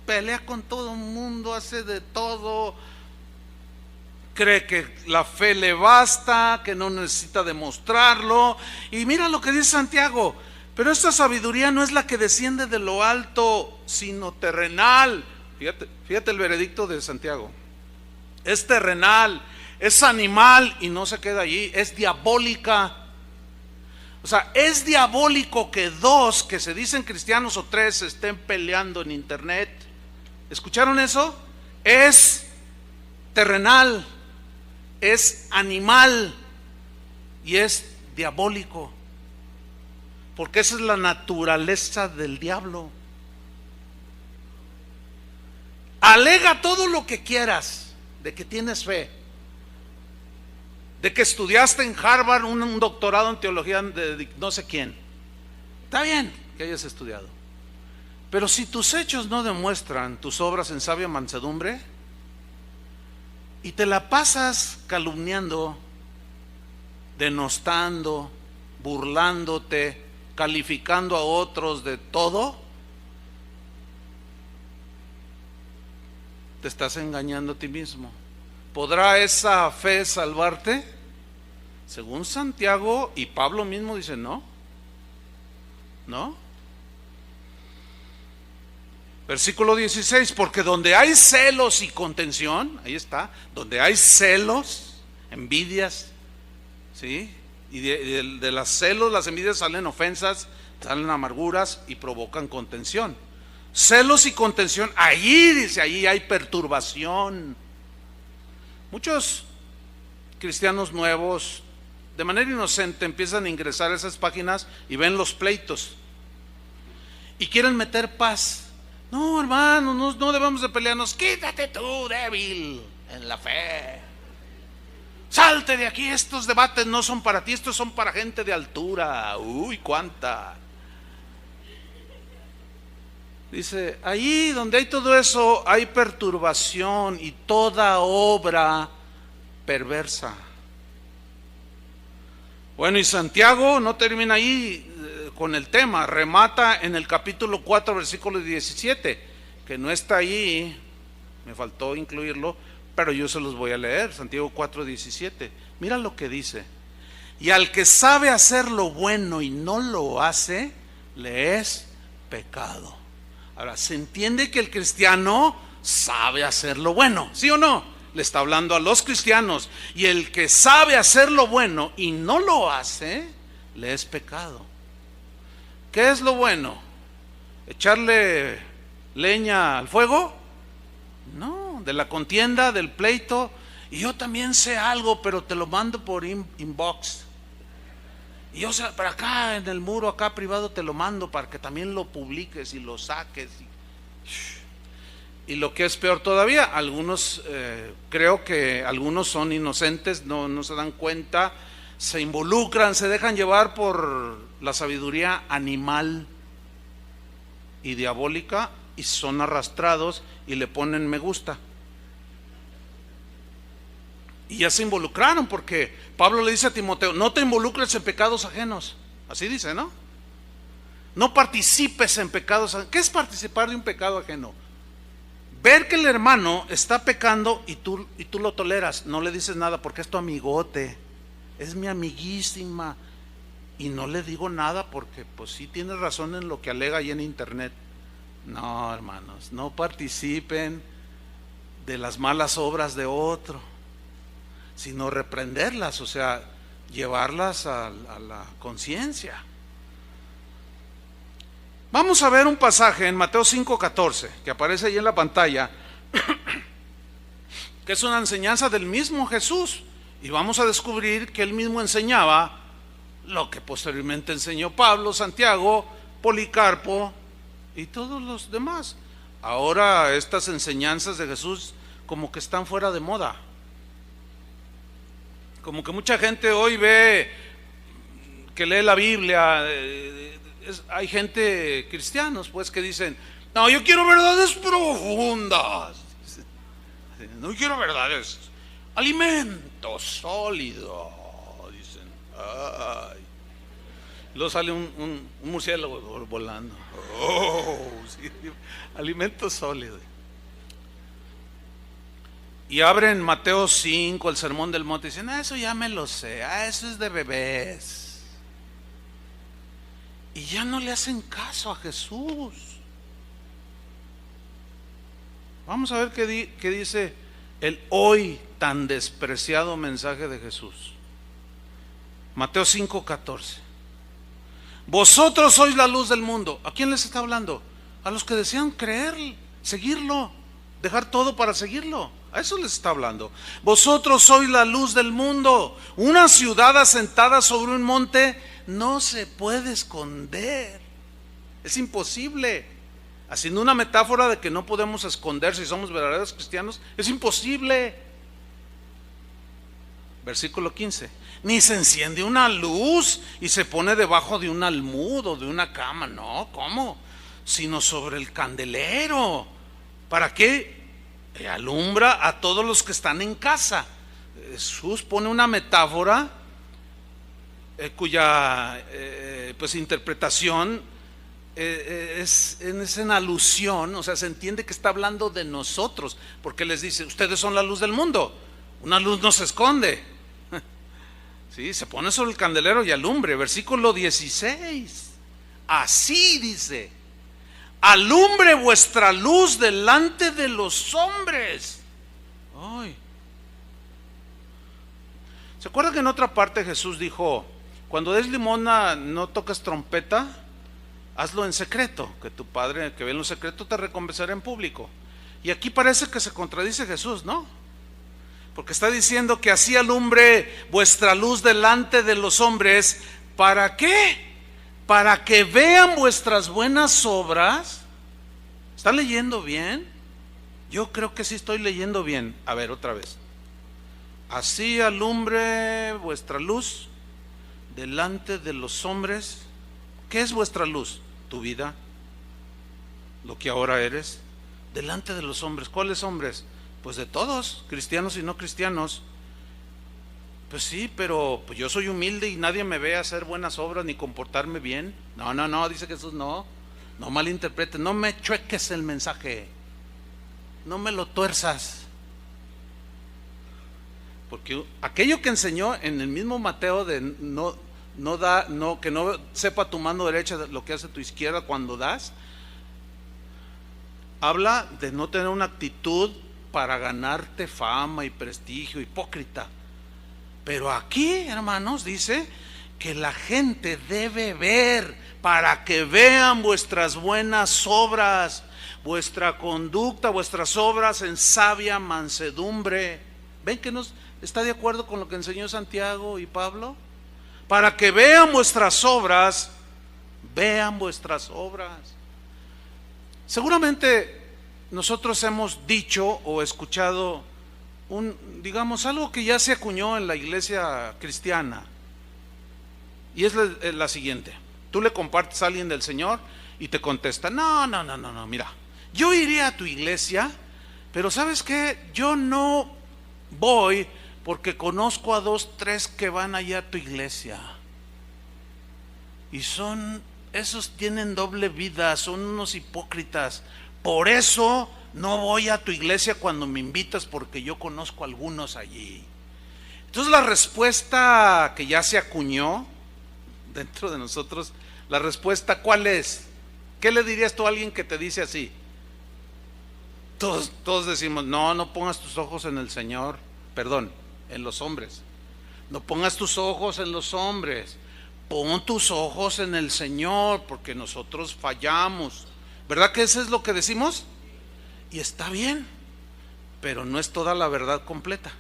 pelea con todo el mundo, hace de todo, cree que la fe le basta, que no necesita demostrarlo. Y mira lo que dice Santiago, pero esta sabiduría no es la que desciende de lo alto, sino terrenal. Fíjate el veredicto de Santiago. Es terrenal, es animal y no se queda allí, es diabólica. O sea, es diabólico que dos que se dicen cristianos o tres estén peleando en internet. ¿Escucharon eso? Es terrenal, es animal y es diabólico. Porque esa es la naturaleza del diablo. Alega todo lo que quieras de que tienes fe, de que estudiaste en Harvard un doctorado en teología de no sé quién. Está bien que hayas estudiado, pero si tus hechos no demuestran tus obras en sabia mansedumbre y te la pasas calumniando, denostando, burlándote, calificando a otros de todo, te estás engañando a ti mismo. ¿Podrá esa fe salvarte? Según Santiago y Pablo mismo dice no. Versículo 16, porque donde hay celos y contención, ahí está, donde hay celos, envidias, ¿sí? Y de las celos, las envidias salen ofensas, salen amarguras y provocan contención. Celos y contención, allí dice, allí hay perturbación. Muchos cristianos nuevos, de manera inocente, empiezan a ingresar a esas páginas y ven los pleitos y quieren meter paz. No, hermano, no debemos de pelearnos. Quítate tú, débil en la fe. Salte de aquí, estos debates no son para ti, estos son para gente de altura. Uy, cuánta. Dice, ahí donde hay todo eso, hay perturbación y toda obra perversa. Bueno, y Santiago no termina ahí con el tema, remata en el capítulo 4, versículo 17, que no está ahí, me faltó incluirlo, pero yo se los voy a leer. Santiago 4, 17. Mira lo que dice: y al que sabe hacer lo bueno y no lo hace, le es pecado. Ahora, se entiende que el cristiano sabe hacer lo bueno, ¿sí o no? Le está hablando a los cristianos. Y el que sabe hacer lo bueno y no lo hace, le es pecado. ¿Qué es lo bueno? ¿Echarle leña al fuego? No, de la contienda, del pleito. Y yo también sé algo, pero te lo mando por inbox. Y yo sé, para acá en el muro, acá privado, te lo mando para que también lo publiques y lo saques. Y lo que es peor todavía, algunos, creo que algunos son inocentes, no se dan cuenta, se involucran, se dejan llevar por la sabiduría animal y diabólica y son arrastrados y le ponen me gusta. Y ya se involucraron, porque Pablo le dice a Timoteo: no te involucres en pecados ajenos. Así dice, ¿no? No participes en pecados ajenos. ¿Qué es participar de un pecado ajeno? Ver que el hermano está pecando y tú lo toleras, no le dices nada porque es tu amigote, es mi amiguísima, y no le digo nada porque pues sí tiene razón en lo que alega ahí en internet. No, hermanos, no participen de las malas obras de otro, sino reprenderlas, o sea, llevarlas a la conciencia. Vamos a ver un pasaje en Mateo 5:14 que aparece ahí en la pantalla, que es una enseñanza del mismo Jesús, y vamos a descubrir que él mismo enseñaba lo que posteriormente enseñó Pablo, Santiago, Policarpo y todos los demás. Ahora estas enseñanzas de Jesús como que están fuera de moda, como que mucha gente hoy ve que lee la Biblia. Hay gente, cristianos pues, que dicen: no, yo quiero verdades profundas, no quiero verdades, alimento sólido, dicen. Ay. Luego sale un murciélago volando. Sí, alimento sólido. Y abren Mateo 5, el sermón del monte, y dicen: eso ya me lo sé, eso es de bebés. Y ya no le hacen caso a Jesús. Vamos a ver qué dice el hoy tan despreciado mensaje de Jesús. Mateo 5:14. Vosotros sois la luz del mundo. ¿A quién les está hablando? A los que desean creer, seguirlo, dejar todo para seguirlo. A eso les está hablando. Vosotros sois la luz del mundo. Una ciudad asentada sobre un monte no se puede esconder. Es imposible. Haciendo una metáfora de que no podemos esconder si somos verdaderos cristianos, es imposible. Versículo 15. Ni se enciende una luz y se pone debajo de un almud o de una cama. No, ¿cómo? Sino sobre el candelero. ¿Para qué? Alumbra a todos los que están en casa. Jesús pone una metáfora cuya pues interpretación es en alusión, o sea, se entiende que está hablando de nosotros, porque les dice: ustedes son la luz del mundo. Una luz no se esconde. Sí, se pone sobre el candelero y alumbre. Versículo 16. Así dice: alumbre vuestra luz delante de los hombres. Ay. ¿Se acuerda que en otra parte Jesús dijo: cuando des limosna no toques trompeta, hazlo en secreto, que tu Padre que ve en lo secreto te recompensará en público? Y aquí parece que se contradice Jesús, ¿no? Porque está diciendo que así alumbre vuestra luz delante de los hombres. ¿Para qué? Para que vean vuestras buenas obras. ¿Están leyendo bien? Yo creo que sí estoy leyendo bien. A ver, otra vez. Así alumbre vuestra luz delante de los hombres. ¿Qué es vuestra luz? Tu vida, lo que ahora eres, delante de los hombres. ¿Cuáles hombres? Pues de todos, cristianos y no cristianos. Pues sí, pero pues yo soy humilde y nadie me ve hacer buenas obras ni comportarme bien. No, no, no, dice Jesús, no. No malinterpretes, no me chueques el mensaje. No me lo tuerzas. Porque aquello que enseñó en el mismo Mateo de que no sepa tu mano derecha lo que hace tu izquierda cuando das, habla de no tener una actitud para ganarte fama y prestigio, hipócrita. Pero aquí, hermanos, dice que la gente debe ver, para que vean vuestras buenas obras, vuestra conducta, vuestras obras en sabia mansedumbre. ¿Ven que nos está de acuerdo con lo que enseñó Santiago y Pablo? Para que vean vuestras obras, vean vuestras obras. Seguramente nosotros hemos dicho o escuchado digamos, algo que ya se acuñó en la iglesia cristiana, y es la siguiente: tú le compartes a alguien del Señor y te contesta, no, mira, yo iría a tu iglesia, pero ¿sabes qué? Yo no voy porque conozco a 2, 3 que van allá a tu iglesia, y esos tienen doble vida, son unos hipócritas, por eso no voy a tu iglesia cuando me invitas, porque yo conozco a algunos allí. Entonces la respuesta que ya se acuñó dentro de nosotros, la respuesta ¿cuál es? ¿Qué le dirías tú a alguien que te dice así? Todos decimos, no pongas tus ojos en el Señor, perdón, en los hombres. No pongas tus ojos en los hombres, pon tus ojos en el Señor, porque nosotros fallamos. ¿Verdad que eso es lo que decimos? Y está bien, pero no es toda la verdad completa.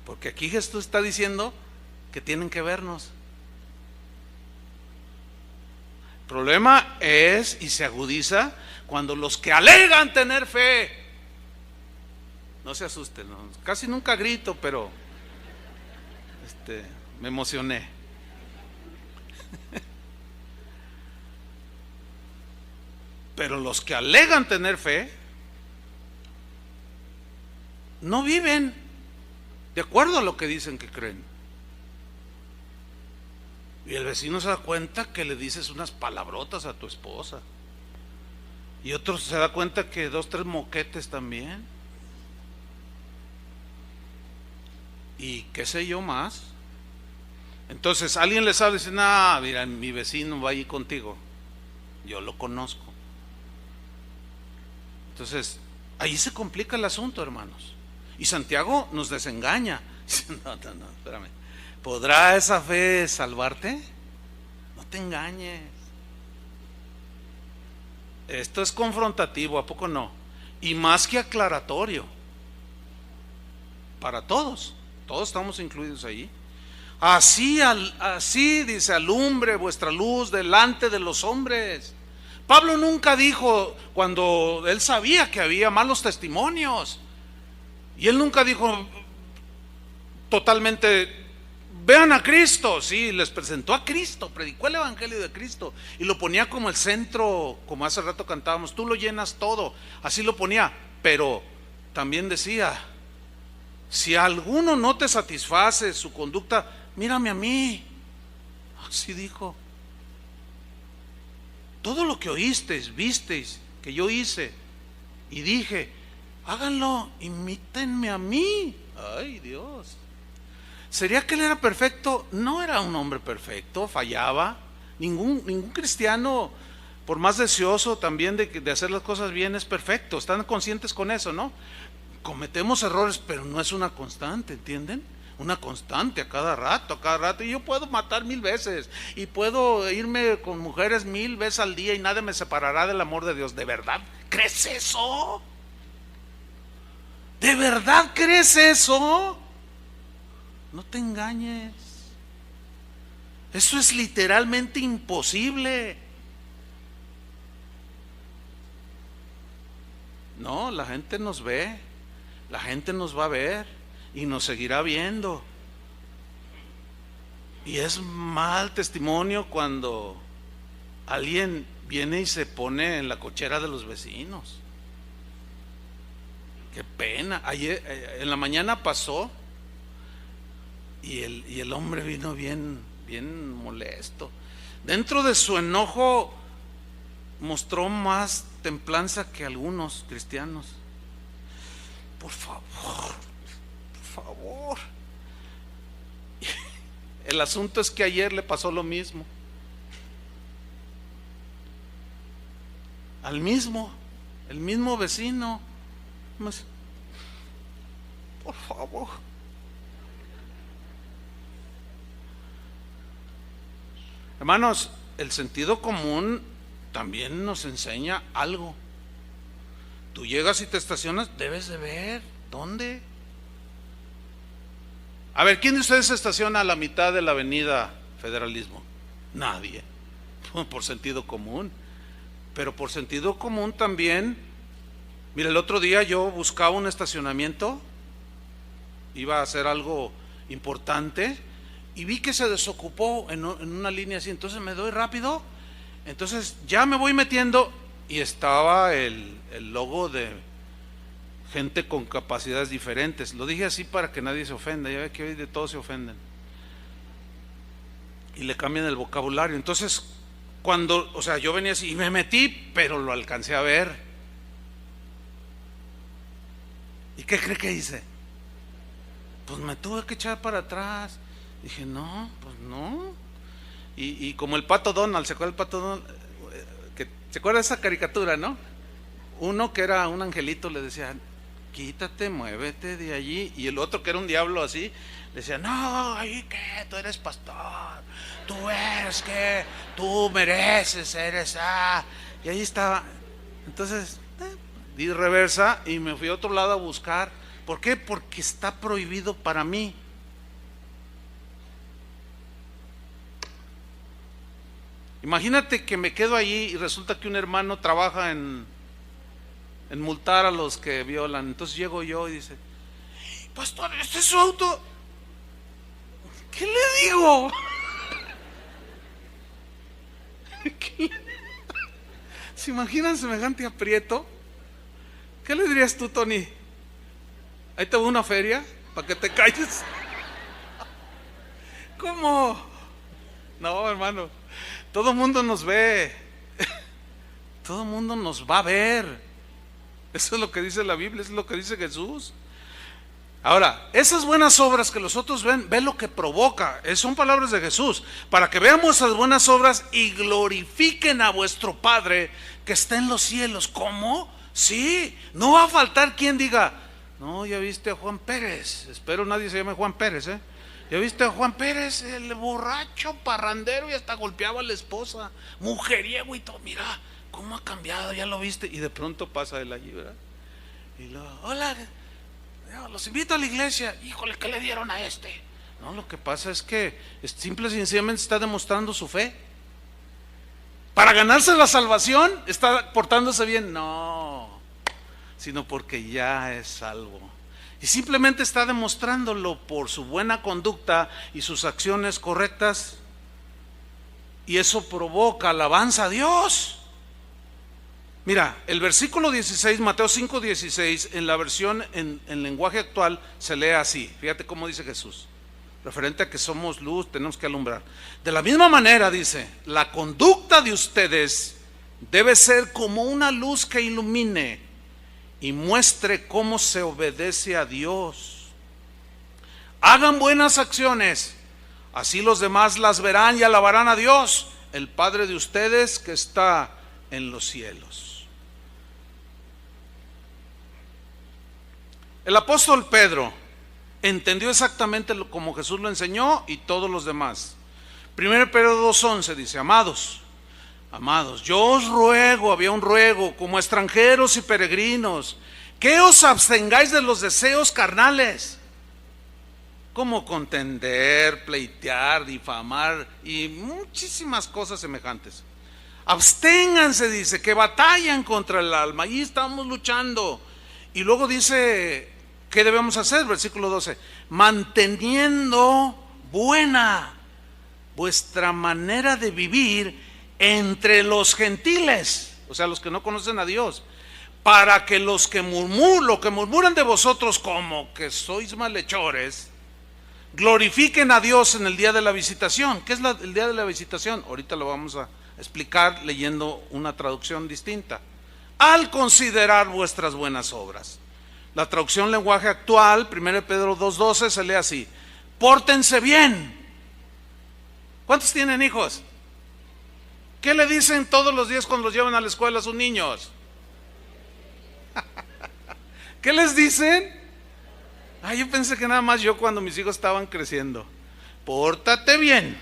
Porque aquí Jesús está diciendo que tienen que vernos. El problema es, y se agudiza, cuando los que alegan tener fe, no se asusten, ¿no? Casi nunca grito, pero me emocioné. Pero los que alegan tener fe no viven de acuerdo a lo que dicen que creen. Y el vecino se da cuenta que le dices unas palabrotas a tu esposa, y otro se da cuenta que 2, 3 moquetes también, y qué sé yo más. Entonces alguien les sabe, dice, no, mira, mi vecino va allí contigo, yo lo conozco. Entonces, ahí se complica el asunto, hermanos. Y Santiago nos desengaña. No, espérame. ¿Podrá esa fe salvarte? No te engañes. Esto es confrontativo, ¿a poco no? Y más que aclaratorio. Para todos. Todos estamos incluidos ahí. Así dice, alumbre vuestra luz delante de los hombres. Pablo nunca dijo, cuando él sabía que había malos testimonios, y él nunca dijo totalmente, vean a Cristo. Sí, les presentó a Cristo, predicó el evangelio de Cristo y lo ponía como el centro, como hace rato cantábamos, tú lo llenas todo, así lo ponía. Pero también decía, si alguno no te satisface su conducta, mírame a mí. Así dijo. Todo lo que oísteis, visteis, que yo hice y dije, háganlo, imítenme a mí. Ay, Dios. ¿Sería que él era perfecto? No era un hombre perfecto, fallaba. Ningún cristiano, por más deseoso también de hacer las cosas bien, es perfecto. Están conscientes con eso, ¿no? Cometemos errores, pero no es una constante, ¿entienden? Una constante a cada rato, y yo puedo matar 1000 veces, y puedo irme con mujeres 1000 veces al día, y nadie me separará del amor de Dios. ¿De verdad crees eso? ¿De verdad crees eso? No te engañes. Eso es literalmente imposible. No, la gente nos ve, la gente nos va a ver y nos seguirá viendo. Y es mal testimonio cuando alguien viene y se pone en la cochera de los vecinos. Qué pena. Ayer, en la mañana pasó y el hombre vino bien molesto. Dentro de su enojo mostró más templanza que algunos cristianos. Por favor. El asunto es que ayer le pasó lo mismo. El mismo vecino. Por favor. Hermanos, el sentido común también nos enseña algo. Tú llegas y te estacionas, debes de ver dónde. A ver, ¿quién de ustedes se estaciona a la mitad de la avenida Federalismo? Nadie, por sentido común. Pero por sentido común también, mira, el otro día yo buscaba un estacionamiento, iba a hacer algo importante y vi que se desocupó en una línea así, entonces me doy rápido, entonces ya me voy metiendo y estaba el logo de gente con capacidades diferentes. Lo dije así para que nadie se ofenda, ya ve que hoy de todos se ofenden y le cambian el vocabulario. Entonces yo venía así y me metí, pero lo alcancé a ver. ¿Y qué cree que hice? Pues me tuve que echar para atrás. Dije, no, pues no. Y como el Pato Donald, ¿se acuerda el Pato Donald? ¿Se acuerda de esa caricatura, no? Uno que era un angelito le decía, quítate, muévete de allí. Y el otro que era un diablo así, le decía, no, ahí que tú eres pastor, tú mereces, y ahí estaba. Entonces di reversa y me fui a otro lado a buscar. ¿Por qué? Porque está prohibido para mí. Imagínate que me quedo allí y resulta que un hermano trabaja en multar a los que violan. Entonces llego yo y dice, pastor, ¿este es su auto? ¿Qué le digo? ¿Se imaginan semejante aprieto? ¿Qué le dirías tú, Tony? Ahí te voy a una feria para que te calles. ¿Cómo? No, hermano, todo el mundo nos ve. Todo el mundo nos va a ver. Eso es lo que dice la Biblia, eso es lo que dice Jesús. Ahora, esas buenas obras que los otros ven lo que provoca. Son palabras de Jesús. Para que veamos esas buenas obras y glorifiquen a vuestro Padre que está en los cielos. ¿Cómo? Sí, no va a faltar quien diga, no, ya viste a Juan Pérez. Espero nadie se llame Juan Pérez, ¿Ya viste a Juan Pérez, el borracho parrandero y hasta golpeaba a la esposa, mujeriego y todo? Mira cómo ha cambiado, ya lo viste. Y de pronto pasa él allí, ¿verdad? Y luego, hola, los invito a la iglesia. Híjole, ¿qué le dieron a este? No, lo que pasa es que simple y sencillamente está demostrando su fe. Para ganarse la salvación, está portándose bien. No, sino porque ya es salvo. Y simplemente está demostrándolo por su buena conducta y sus acciones correctas. Y eso provoca alabanza a Dios. Mira, el versículo 16, Mateo 5:16, en la versión en lenguaje actual se lee así. Fíjate cómo dice Jesús, referente a que somos luz, tenemos que alumbrar. De la misma manera dice, la conducta de ustedes debe ser como una luz que ilumine y muestre cómo se obedece a Dios. Hagan buenas acciones, así los demás las verán y alabarán a Dios, el Padre de ustedes que está en los cielos. El apóstol Pedro entendió exactamente como Jesús lo enseñó y todos los demás. 1 Pedro 2:11 dice, amados, yo os ruego, había un ruego, como extranjeros y peregrinos, que os abstengáis de los deseos carnales, como contender, pleitear, difamar y muchísimas cosas semejantes. Absténganse, dice, que batallan contra el alma. Ahí estamos luchando. Y luego dice, ¿qué debemos hacer? Versículo 12, manteniendo buena vuestra manera de vivir entre los gentiles, o sea, los que no conocen a Dios, para que lo que murmuran de vosotros como que sois malhechores, glorifiquen a Dios en el día de la visitación. ¿Qué es el día de la visitación? Ahorita lo vamos a explicar leyendo una traducción distinta. Al considerar vuestras buenas obras. La traducción lenguaje actual, 1 Pedro 2:12, se lee así: pórtense bien. ¿Cuántos tienen hijos? ¿Qué le dicen todos los días cuando los llevan a la escuela a sus niños? ¿Qué les dicen? Yo pensé que nada más yo cuando mis hijos estaban creciendo. Pórtate bien.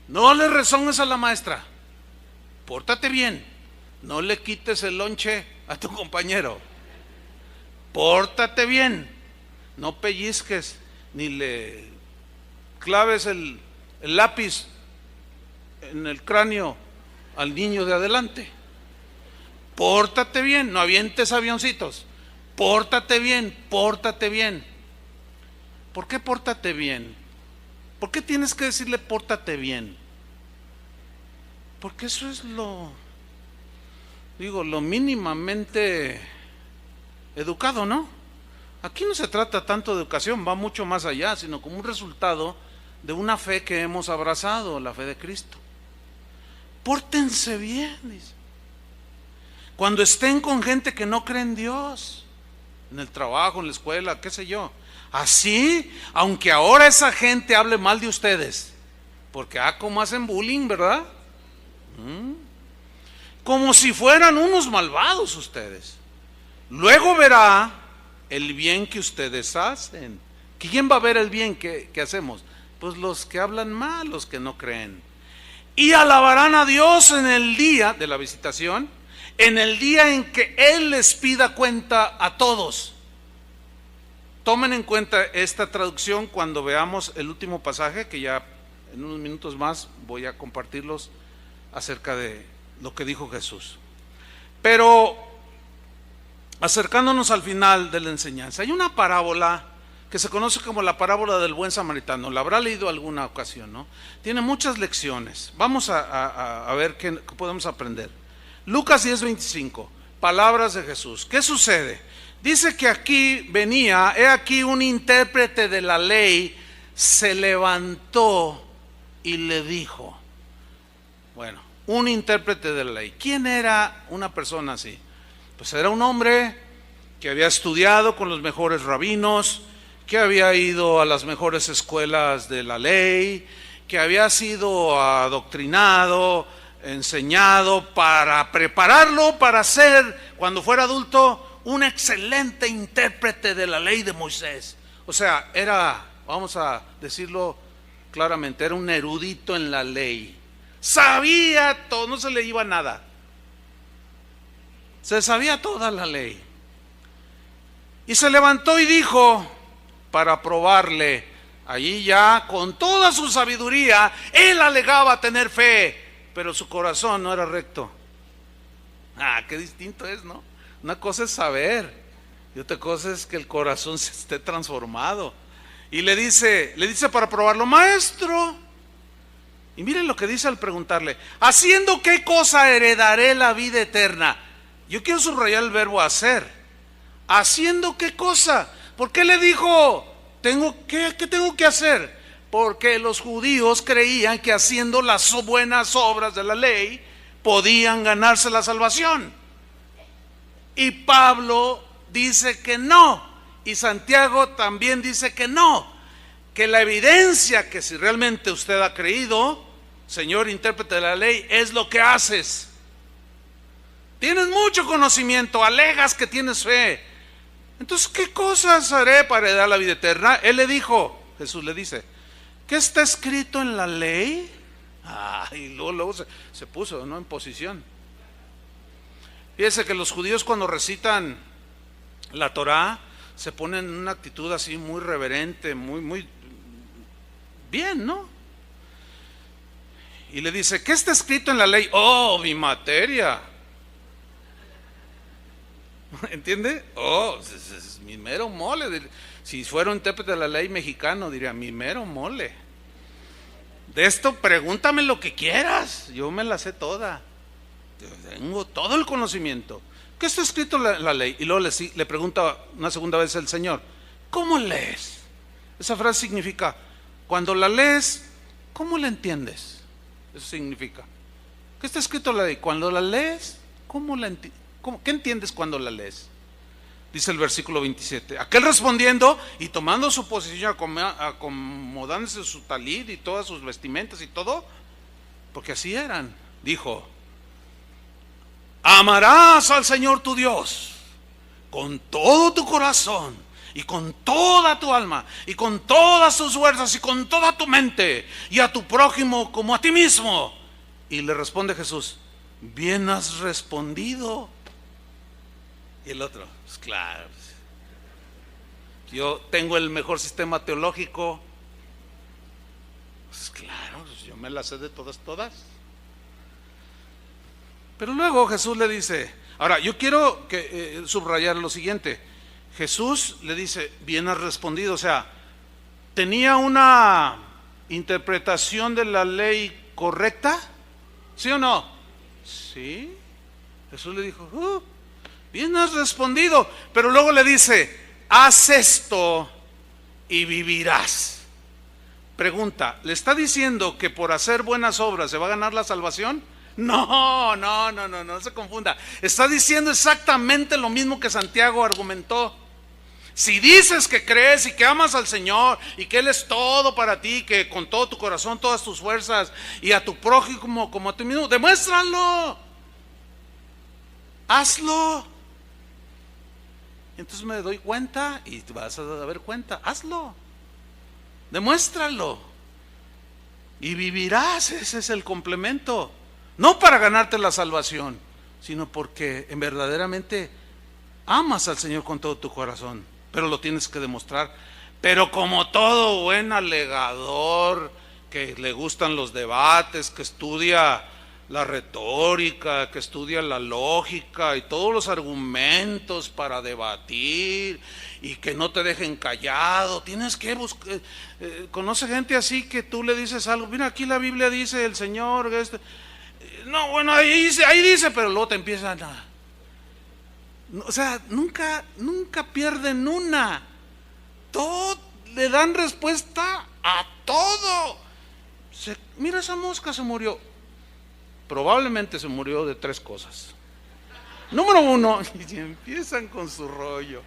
No le rezones a la maestra. Pórtate bien. No le quites el lonche a tu compañero. Pórtate bien. No pellizques ni le claves el lápiz en el cráneo al niño de adelante. Pórtate bien, no avientes avioncitos. Pórtate bien, pórtate bien. ¿Por qué pórtate bien? ¿Por qué tienes que decirle pórtate bien? Porque eso es lo mínimamente educado, ¿no? Aquí no se trata tanto de educación, va mucho más allá, sino como un resultado de una fe que hemos abrazado, la fe de Cristo. Pórtense bien, dice. Cuando estén con gente que no cree en Dios, en el trabajo, en la escuela, qué sé yo. Así, aunque ahora esa gente hable mal de ustedes, porque como hacen bullying, ¿verdad? Como si fueran unos malvados ustedes. Luego verá el bien que ustedes hacen. ¿Quién va a ver el bien que hacemos? Pues los que hablan mal, los que no creen. Y alabarán a Dios en el día de la visitación, en el día en que Él les pida cuenta a todos. Tomen en cuenta esta traducción cuando veamos el último pasaje, que ya en unos minutos más voy a compartirlos acerca de lo que dijo Jesús. Pero acercándonos al final de la enseñanza, hay una parábola que se conoce como la parábola del buen samaritano. La habrá leído alguna ocasión, ¿no? Tiene muchas lecciones. Vamos a ver qué podemos aprender. Lucas 10:25, palabras de Jesús. ¿Qué sucede? Dice que aquí he aquí un intérprete de la ley se levantó y le dijo. Bueno, un intérprete de la ley. ¿Quién era una persona así? Pues era un hombre que había estudiado con los mejores rabinos, que había ido a las mejores escuelas de la ley, que había sido adoctrinado, enseñado para prepararlo para ser, cuando fuera adulto, un excelente intérprete de la ley de Moisés. O sea, vamos a decirlo claramente, era un erudito en la ley. Sabía todo, no se le iba nada. Se sabía toda la ley. Y se levantó y dijo, para probarle, allí ya con toda su sabiduría, él alegaba tener fe, pero su corazón no era recto. Qué distinto es, ¿no? Una cosa es saber y otra cosa es que el corazón se esté transformado. Y le dice para probarlo, maestro, y miren lo que dice al preguntarle, ¿haciendo qué cosa heredaré la vida eterna? Yo quiero subrayar el verbo hacer. ¿Haciendo qué cosa? ¿Por qué le dijo, qué tengo que hacer? Porque los judíos creían que haciendo las buenas obras de la ley podían ganarse la salvación. Y Pablo dice que no, y Santiago también dice que no, que la evidencia que si realmente usted ha creído, señor intérprete de la ley, es lo que haces. Tienes mucho conocimiento, alegas que tienes fe. Entonces, ¿qué cosas haré para heredar la vida eterna? Él le dijo, Jesús le dice, ¿qué está escrito en la ley? Y luego se puso, ¿no?, en posición. Fíjese que los judíos cuando recitan la Torá se ponen en una actitud así muy reverente, muy bien, ¿no? Y le dice, ¿qué está escrito en la ley? Oh, mi materia. ¿Entiende? Es mi mero mole. Si fuera un intérprete de la ley mexicano, diría, mi mero mole. De esto pregúntame lo que quieras, yo me la sé toda. Tengo todo el conocimiento. ¿qué está escrito en la ley? Y luego le pregunta una segunda vez el Señor, ¿cómo lees? Esa frase significa, cuando la lees, ¿cómo la entiendes? Eso significa, ¿qué está escrito en la ley? Cuando la lees, ¿qué entiendes cuando la lees? Dice el versículo 27, aquel respondiendo y tomando su posición, acomodándose su talid y todas sus vestimentas y todo, porque así eran, dijo, amarás al Señor tu Dios con todo tu corazón y con toda tu alma y con todas tus fuerzas y con toda tu mente, y a tu prójimo como a ti mismo. Y le responde Jesús, bien has respondido. Y el otro, pues claro, yo tengo el mejor sistema teológico, pues claro, yo me la sé de todas. Pero luego Jesús le dice, ahora yo quiero subrayar lo siguiente, Jesús le dice, bien has respondido, o sea, ¿tenía una interpretación de la ley correcta? ¿Sí o no? Sí. Jesús le dijo, bien has respondido, pero luego le dice, haz esto y vivirás. Pregunta, ¿le está diciendo que por hacer buenas obras se va a ganar la salvación? No se confunda. Está diciendo exactamente lo mismo que Santiago argumentó. Si dices que crees y que amas al Señor y que Él es todo para ti, que con todo tu corazón, todas tus fuerzas, y a tu prójimo como a ti mismo, demuéstralo. Hazlo. Entonces me doy cuenta y vas a dar cuenta. Hazlo. Demuéstralo. Y vivirás. Ese es el complemento. No para ganarte la salvación, sino porque verdaderamente amas al Señor con todo tu corazón. Pero lo tienes que demostrar. Pero como todo buen alegador, que le gustan los debates, que estudia la retórica, que estudia la lógica y todos los argumentos para debatir y que no te dejen callado, tienes que buscar. Conoce gente así que tú le dices algo, mira, aquí la Biblia dice el Señor, no, bueno, ahí dice, pero luego te empiezan a... O sea, nunca pierden una. Todo, le dan respuesta a todo. Mira, esa mosca se murió. Probablemente se murió de 3 cosas. Número 1, y empiezan con su rollo.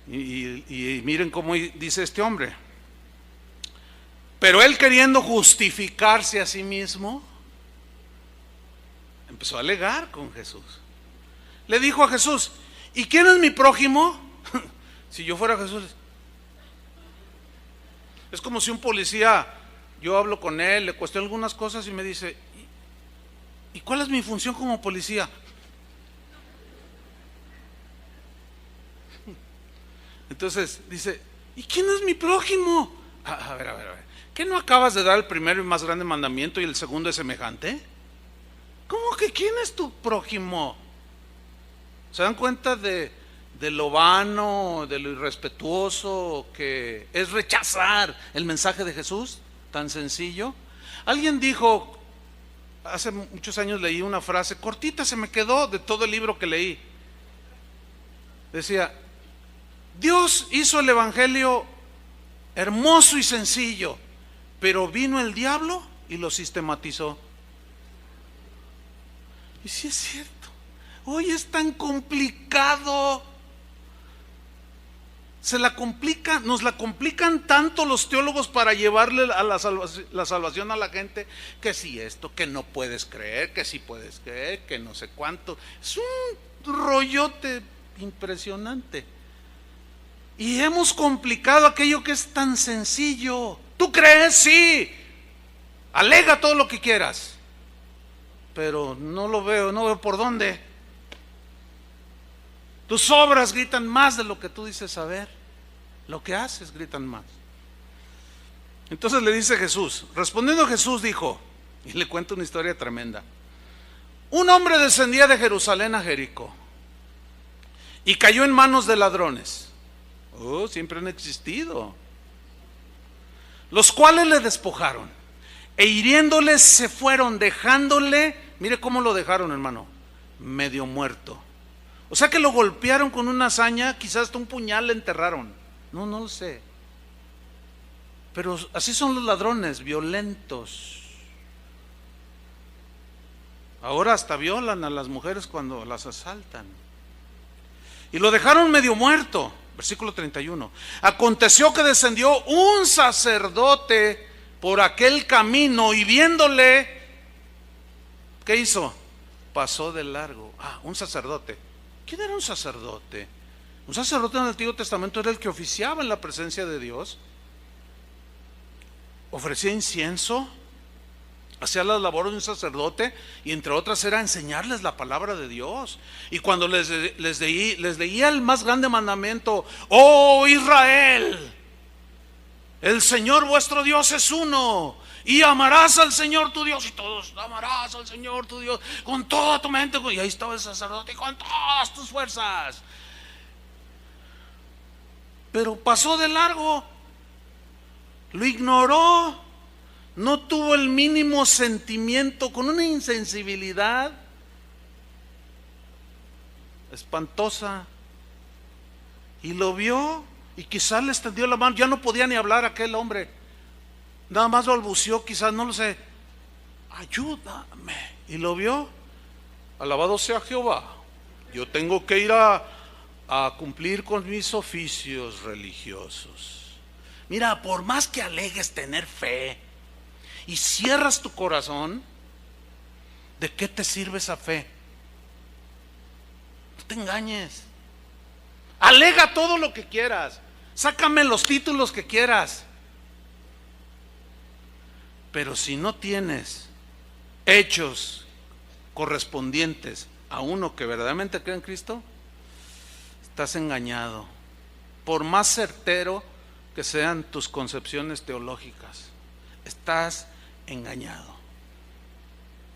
Y miren cómo dice este hombre. Pero él, queriendo justificarse a sí mismo, empezó a alegar con Jesús. Le dijo a Jesús, ¿y quién es mi prójimo? Si yo fuera Jesús, es como si un policía, yo hablo con él, le cuestiono algunas cosas y me dice, ¿y cuál es mi función como policía? Entonces dice, ¿y quién es mi prójimo? A ver, ¿qué no acabas de dar el primero y más grande mandamiento y el segundo es semejante? ¿Cómo que quién es tu prójimo? ¿Se dan cuenta de lo vano, de lo irrespetuoso que es rechazar el mensaje de Jesús? Tan sencillo. Alguien dijo, hace muchos años leí una frase cortita, se me quedó de todo el libro que leí. Decía, Dios hizo el evangelio hermoso y sencillo, pero vino el diablo y lo sistematizó. Y sí es cierto, hoy es tan complicado. Nos la complican tanto los teólogos para llevarle a la salvación a la gente, que si esto, que no puedes creer, que sí puedes creer, que no sé cuánto. Es un rollote impresionante. Y hemos complicado aquello que es tan sencillo. ¿Tú crees? Sí. Alega todo lo que quieras. Pero no veo por dónde. Tus obras gritan más de lo que tú dices saber. Lo que haces gritan más. Entonces le dice Jesús, respondiendo Jesús dijo, y le cuento una historia tremenda. Un hombre descendía de Jerusalén a Jericó y cayó en manos de ladrones. Siempre han existido. Los cuales le despojaron e hiriéndole se fueron, dejándole, mire cómo lo dejaron, hermano, medio muerto. O sea que lo golpearon con una hazaña, quizás hasta un puñal le enterraron. No lo sé. Pero así son los ladrones, violentos. Ahora hasta violan a las mujeres cuando las asaltan. Y lo dejaron medio muerto. Versículo 31. Aconteció que descendió un sacerdote por aquel camino y viéndole, ¿qué hizo? Pasó de largo. Un sacerdote. ¿Quién era un sacerdote? Un sacerdote en el Antiguo Testamento era el que oficiaba en la presencia de Dios. Ofrecía incienso, hacía las labores de un sacerdote, y entre otras era enseñarles la palabra de Dios. Y cuando les leía el más grande mandamiento: oh Israel, el Señor vuestro Dios es uno, y amarás al Señor tu Dios. Y todos: amarás al Señor tu Dios con toda tu mente. Y ahí estaba el sacerdote: con todas tus fuerzas. Pero pasó de largo, lo ignoró, no tuvo el mínimo sentimiento, con una insensibilidad espantosa. Y lo vio y quizás le extendió la mano. Ya no podía ni hablar aquel hombre, nada más balbuceó, quizás, no lo sé: ayúdame. Y lo vio: alabado sea Jehová, yo tengo que ir a cumplir con mis oficios religiosos. Mira, por más que alegues tener fe y cierras tu corazón, ¿de qué te sirve esa fe? No te engañes. Alega todo lo que quieras, sácame los títulos que quieras, pero si no tienes hechos correspondientes a uno que verdaderamente cree en Cristo, estás engañado, por más certero que sean tus concepciones teológicas. Estás engañado.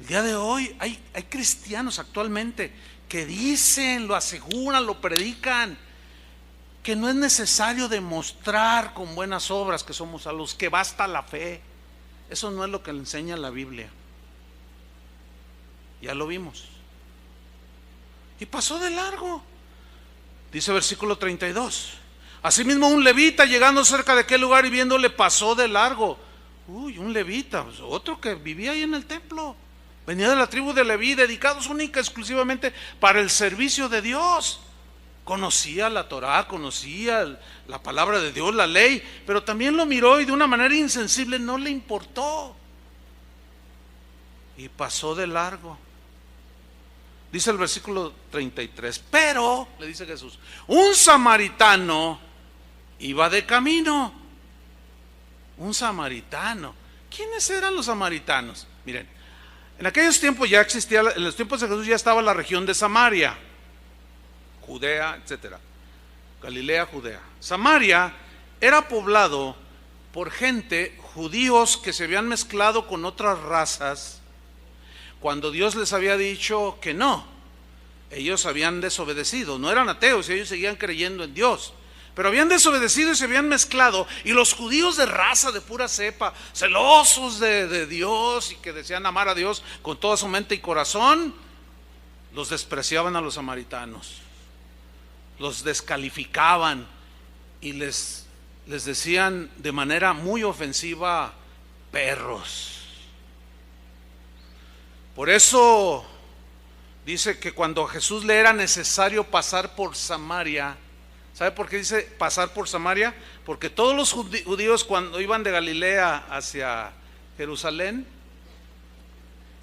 El día de hoy hay cristianos actualmente que dicen, lo aseguran, lo predican, que no es necesario demostrar con buenas obras que somos salvos, que basta la fe. Eso no es lo que le enseña la Biblia. Ya lo vimos. Y pasó de largo. Dice versículo 32. Asimismo un levita, llegando cerca de aquel lugar y viéndole, pasó de largo. Un levita, pues otro que vivía ahí en el templo, venía de la tribu de Leví, dedicados única exclusivamente para el servicio de Dios. Conocía la Torá, conocía la palabra de Dios, la ley, pero también lo miró y de una manera insensible no le importó. Y pasó de largo. Dice el versículo 33, pero, le dice Jesús, un samaritano iba de camino. Un samaritano. ¿Quiénes eran los samaritanos? Miren, en aquellos tiempos ya existía, en los tiempos de Jesús ya estaba la región de Samaria, Judea, etcétera, Galilea, Judea. Samaria era poblado por gente, judíos que se habían mezclado con otras razas. Cuando Dios les había dicho que no, ellos habían desobedecido. No eran ateos, ellos seguían creyendo en Dios, pero habían desobedecido y se habían mezclado. Y los judíos de raza, de pura cepa, celosos de Dios y que desean amar a Dios con toda su mente y corazón, los despreciaban a los samaritanos, los descalificaban y les decían de manera muy ofensiva: perros. Por eso dice que cuando a Jesús le era necesario pasar por Samaria, ¿sabe por qué dice pasar por Samaria? Porque todos los judíos, cuando iban de Galilea hacia Jerusalén,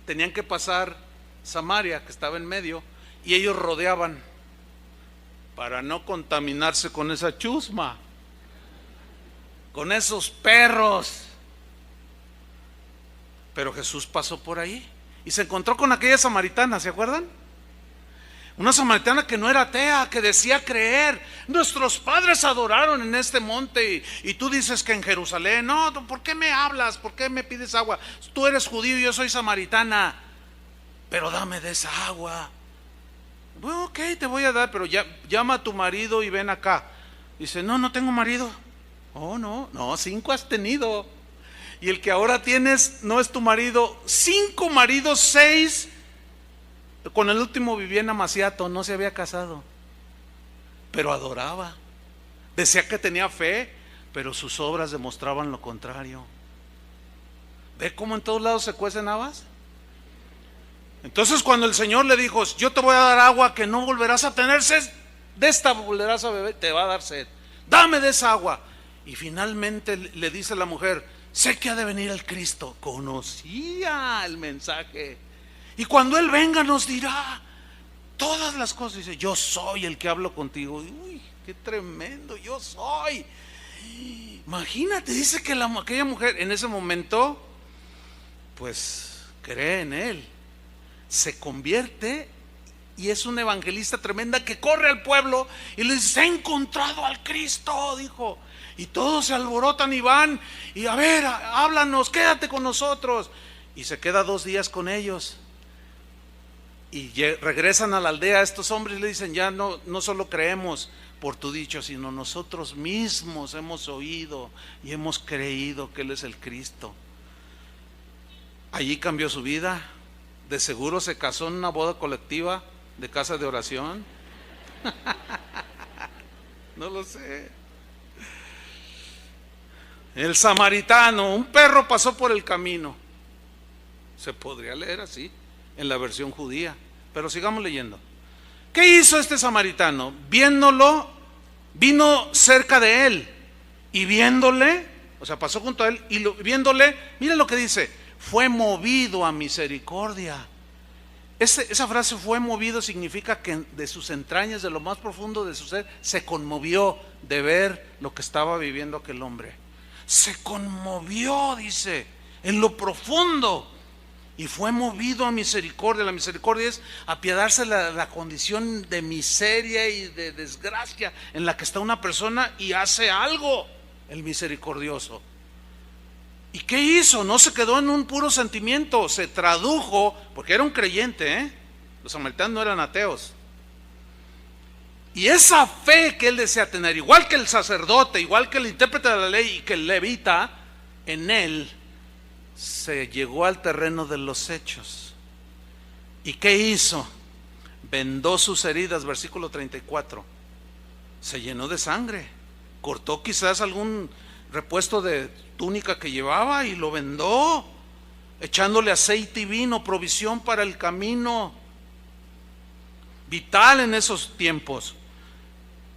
tenían que pasar Samaria, que estaba en medio, y ellos rodeaban para no contaminarse con esa chusma, con esos perros. Pero Jesús pasó por ahí y se encontró con aquella samaritana, ¿se acuerdan? Una samaritana que no era atea, que decía creer. Nuestros padres adoraron en este monte y tú dices que en Jerusalén. No, ¿por qué me hablas? ¿Por qué me pides agua? Tú eres judío y yo soy samaritana, pero dame de esa agua. Bueno, ok, te voy a dar, pero llama a tu marido y ven acá. Dice: no tengo marido. Oh, no, 5 has tenido. Y el que ahora tienes no es tu marido. 5 maridos, 6 Con el último vivía en Amaciato, no se había casado, pero adoraba. Decía que tenía fe, pero sus obras demostraban lo contrario. ¿Ve cómo en todos lados se cuecen habas? Entonces cuando el Señor le dijo, yo te voy a dar agua que no volverás a tener sed, de esta volverás a beber, te va a dar sed, dame de esa agua. Y finalmente le dice la mujer, sé que ha de venir el Cristo. Conocía el mensaje. Y cuando Él venga nos dirá todas las cosas. Dice, yo soy el que hablo contigo. Uy, qué tremendo, yo soy. Imagínate, dice que aquella mujer en ese momento, pues cree en Él, se convierte y es una evangelista tremenda que corre al pueblo y le dice, he encontrado al Cristo, dijo. Y todos se alborotan y van, y a ver, háblanos, quédate con nosotros. Y se queda 2 días con ellos. Y regresan a la aldea estos hombres y le dicen, ya no solo creemos por tu dicho, sino nosotros mismos hemos oído y hemos creído que Él es el Cristo. Allí cambió su vida. De seguro se casó en una boda colectiva de casa de oración. No lo sé. El samaritano, un perro pasó por el camino. Se podría leer así en la versión judía, pero sigamos leyendo. ¿Qué hizo este samaritano? Viéndolo, vino cerca de él y viéndole, o sea, pasó junto a él y viéndole, mire lo que dice, fue movido a misericordia. Esa frase fue movido significa que de sus entrañas, de lo más profundo de su ser, se conmovió de ver lo que estaba viviendo aquel hombre. Se conmovió, dice, en lo profundo, y fue movido a misericordia. La misericordia es apiadarse la condición de miseria y de desgracia en la que está una persona y hace algo, el misericordioso. ¿Y qué hizo? No se quedó en un puro sentimiento, se tradujo, porque era un creyente, los samaritanos no eran ateos. Y esa fe que él desea tener, igual que el sacerdote, igual que el intérprete de la ley y que el levita, en él se llegó al terreno de los hechos. ¿Y qué hizo? Vendó sus heridas, versículo 34. Se llenó de sangre, cortó quizás algún repuesto de túnica que llevaba y lo vendó, echándole aceite y vino, provisión para el camino vital en esos tiempos.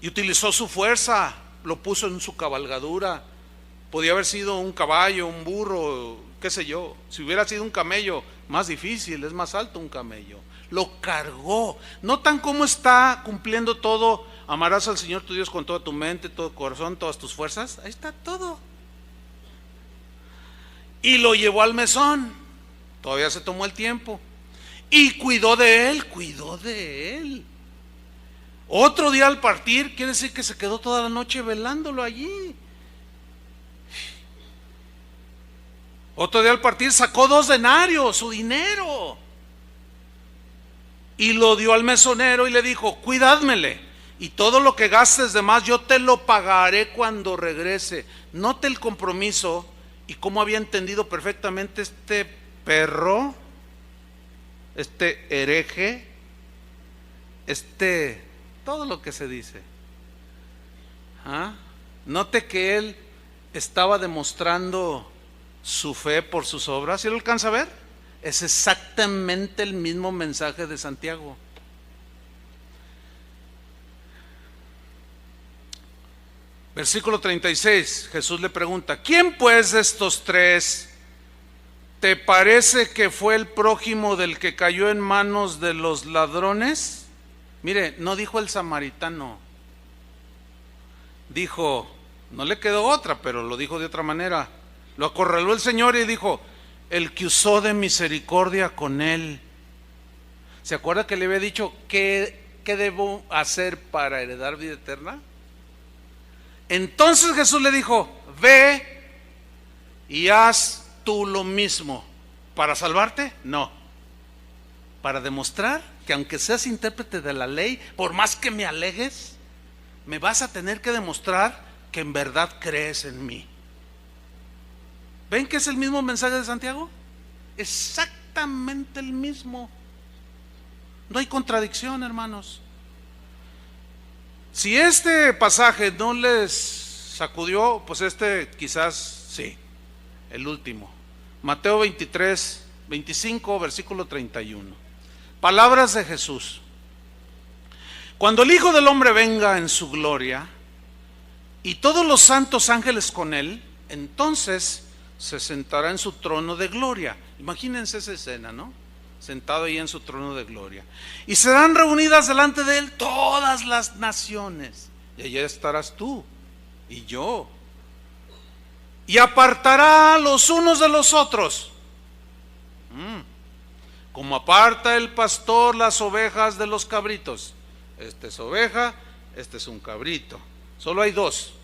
Y utilizó su fuerza, lo puso en su cabalgadura. Podía haber sido un caballo, un burro, qué sé yo. Si hubiera sido un camello, más difícil, es más alto un camello. Lo cargó. ¿Notan cómo está cumpliendo todo? Amarás al Señor tu Dios con toda tu mente, todo tu corazón, todas tus fuerzas. Ahí está todo. Y lo llevó al mesón. Todavía se tomó el tiempo. Y cuidó de él. Otro día al partir, quiere decir que se quedó toda la noche velándolo allí. Otro día al partir sacó 2 denarios, su dinero, y lo dio al mesonero y le dijo, cuidádmele, y todo lo que gastes de más yo te lo pagaré cuando regrese. Note el compromiso y cómo había entendido perfectamente este perro, este hereje, todo lo que se dice. Note que él estaba demostrando su fe por sus obras. ¿Sí lo alcanza a ver? Es exactamente el mismo mensaje de Santiago. Versículo 36, Jesús le pregunta, ¿quién pues de estos 3 te parece que fue el prójimo del que cayó en manos de los ladrones? Mire, no dijo el samaritano, dijo, no le quedó otra, pero lo dijo de otra manera. Lo acorraló el Señor y dijo, el que usó de misericordia con él. ¿Se acuerda que le había dicho qué debo hacer para heredar vida eterna? Entonces Jesús le dijo, ve y haz tú lo mismo. ¿Para salvarte? No. Para demostrar que aunque seas intérprete de la ley, por más que me alegues, me vas a tener que demostrar que en verdad crees en mí. ¿Ven que es el mismo mensaje de Santiago? Exactamente el mismo. No hay contradicción, hermanos. Si este pasaje no les sacudió, pues este quizás sí, el último. Mateo 25, versículo 31. Palabras de Jesús. Cuando el Hijo del Hombre venga en su gloria y todos los santos ángeles con él, entonces se sentará en su trono de gloria. Imagínense esa escena, ¿no? Sentado ahí en su trono de gloria. Y serán reunidas delante de él todas las naciones. Y allí estarás tú y yo. Y apartará los unos de los otros. Como aparta el pastor las ovejas de los cabritos. Esta es oveja, este es un cabrito. Solo hay dos,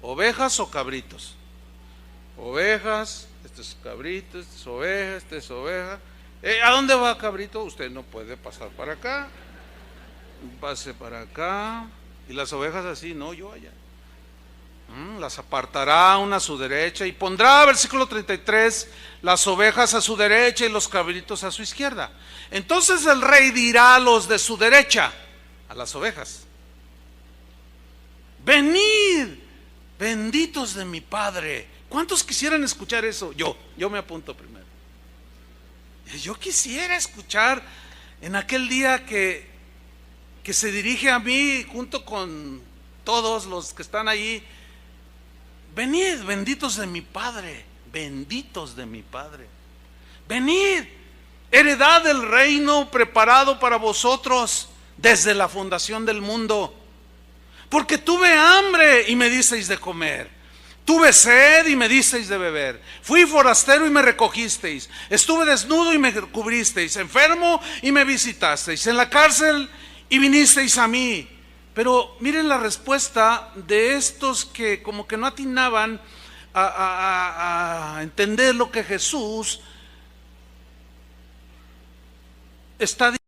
ovejas o cabritos. Ovejas, este es cabrito, este es oveja, este es oveja. ¿A dónde va, cabrito? Usted no puede pasar para acá. Pase para acá. Y las ovejas así, no, yo allá. Las apartará una a su derecha y pondrá, versículo 33, las ovejas a su derecha y los cabritos a su izquierda. Entonces el rey dirá a los de su derecha, a las ovejas: venid, benditos de mi Padre. ¿Cuántos quisieran escuchar eso? Yo me apunto primero. Yo quisiera escuchar en aquel día que se dirige a mí junto con todos los que están allí: venid, benditos de mi Padre, benditos de mi Padre. Venid, heredad del reino preparado para vosotros desde la fundación del mundo. Porque tuve hambre y me disteis de comer. Tuve sed y me disteis de beber. Fui forastero y me recogisteis. Estuve desnudo y me cubristeis. Enfermo y me visitasteis. En la cárcel y vinisteis a mí. Pero miren la respuesta de estos que como que no atinaban a entender lo que Jesús está diciendo.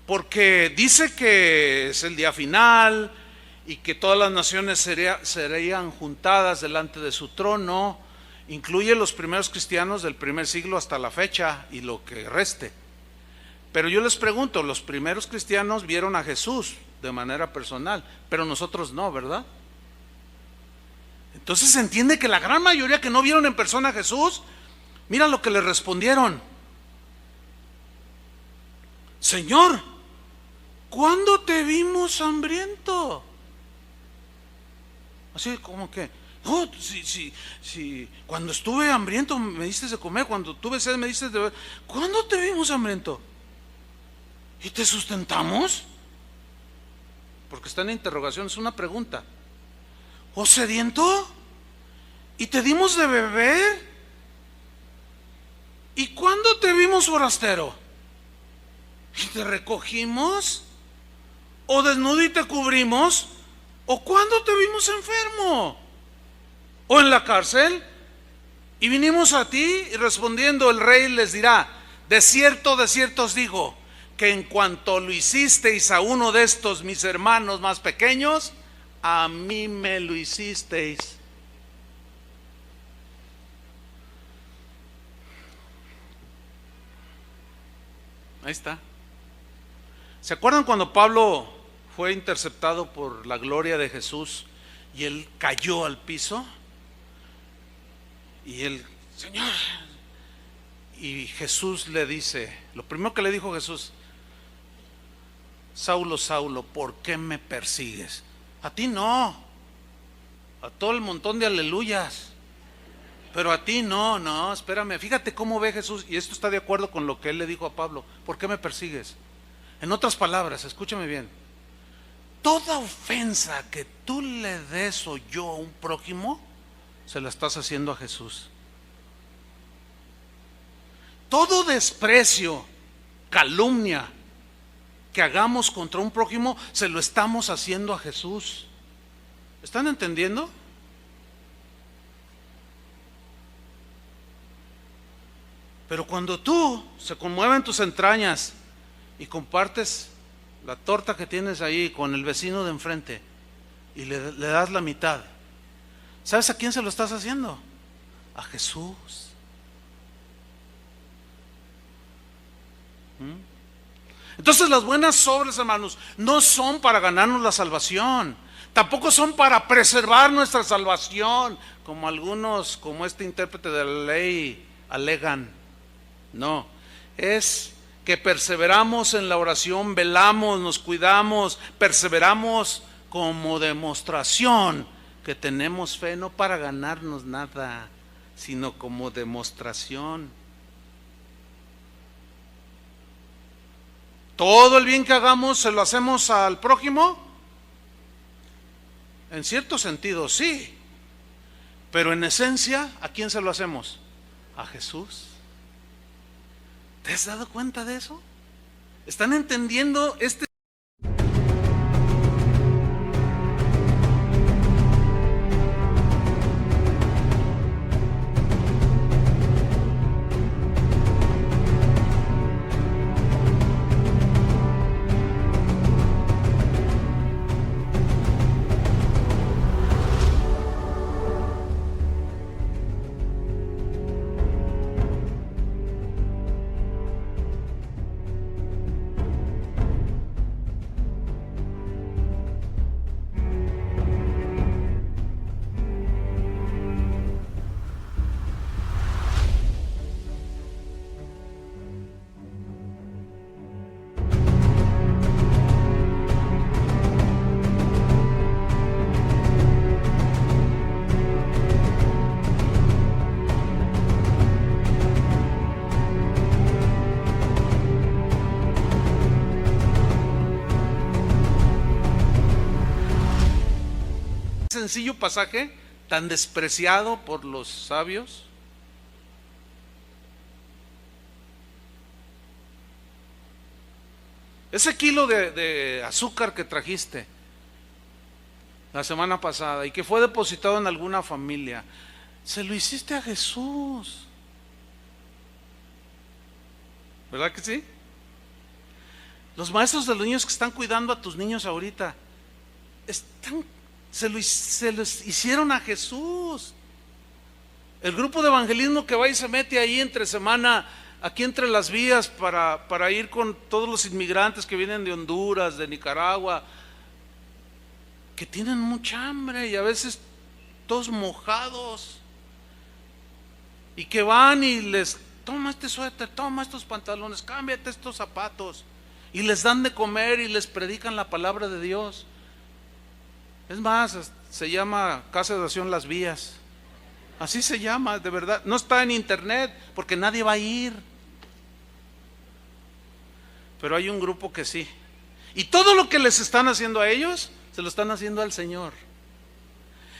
Porque dice que es el día final y que todas las naciones serían juntadas delante de su trono. Incluye los primeros cristianos del primer siglo hasta la fecha y lo que reste. Pero yo les pregunto, los primeros cristianos vieron a Jesús de manera personal, pero nosotros no, ¿verdad? Entonces se entiende que la gran mayoría que no vieron en persona a Jesús, mira lo que le respondieron: Señor, ¿cuándo te vimos hambriento? Así como que, no, si cuando estuve hambriento me diste de comer, cuando tuve sed me diste de beber. ¿Cuándo te vimos hambriento? ¿Y te sustentamos? Porque está en interrogación, es una pregunta. ¿O sediento? ¿Y te dimos de beber? ¿Y cuándo te vimos forastero? ¿Y te recogimos? ¿O desnudo y te cubrimos? ¿O cuándo te vimos enfermo? ¿O en la cárcel? Y vinimos a ti. Y respondiendo el rey les dirá: de cierto os digo, que en cuanto lo hicisteis a uno de estos mis hermanos más pequeños, a mí me lo hicisteis. Ahí está. ¿Se acuerdan cuando Pablo fue interceptado por la gloria de Jesús y él cayó al piso y él, Señor, y Jesús le dice, lo primero que le dijo Jesús: Saulo, Saulo, ¿por qué me persigues? A ti no, a todo el montón de aleluyas, pero a ti no, no, espérame, fíjate cómo ve Jesús, y esto está de acuerdo con lo que él le dijo a Pablo: ¿por qué me persigues? En otras palabras, escúchame bien, toda ofensa que tú le des o yo a un prójimo, se la estás haciendo a Jesús. Todo desprecio, calumnia que hagamos contra un prójimo, se lo estamos haciendo a Jesús. ¿Están entendiendo? Pero cuando tú se conmueven tus entrañas y compartes la torta que tienes ahí con el vecino de enfrente y le das la mitad, ¿sabes a quién se lo estás haciendo? A Jesús. Entonces las buenas obras, hermanos, no son para ganarnos la salvación, tampoco son para preservar nuestra salvación, como algunos, como este intérprete de la ley, alegan. No, es que perseveramos en la oración, velamos, nos cuidamos, perseveramos como demostración que tenemos fe, no para ganarnos nada, sino como demostración. Todo el bien que hagamos se lo hacemos al prójimo. En cierto sentido sí, pero en esencia, ¿a quién se lo hacemos? A Jesús. ¿Te has dado cuenta de eso? ¿Están entendiendo este? Sencillo pasaje tan despreciado por los sabios. Ese kilo de azúcar que trajiste la semana pasada y que fue depositado en alguna familia, se lo hiciste a Jesús, ¿verdad que sí? Los maestros de los niños que están cuidando a tus niños ahorita se los hicieron a Jesús. El grupo de evangelismo que va y se mete ahí entre semana, aquí entre las vías, para ir con todos los inmigrantes que vienen de Honduras, de Nicaragua, que tienen mucha hambre y a veces todos mojados, y que van y les: toma este suéter, toma estos pantalones, cámbiate estos zapatos, y les dan de comer y les predican la palabra de Dios. Es más, se llama Casa de Oración Las Vías, así se llama, de verdad. No está en internet porque nadie va a ir, pero hay un grupo que sí, y todo lo que les están haciendo a ellos, se lo están haciendo al Señor.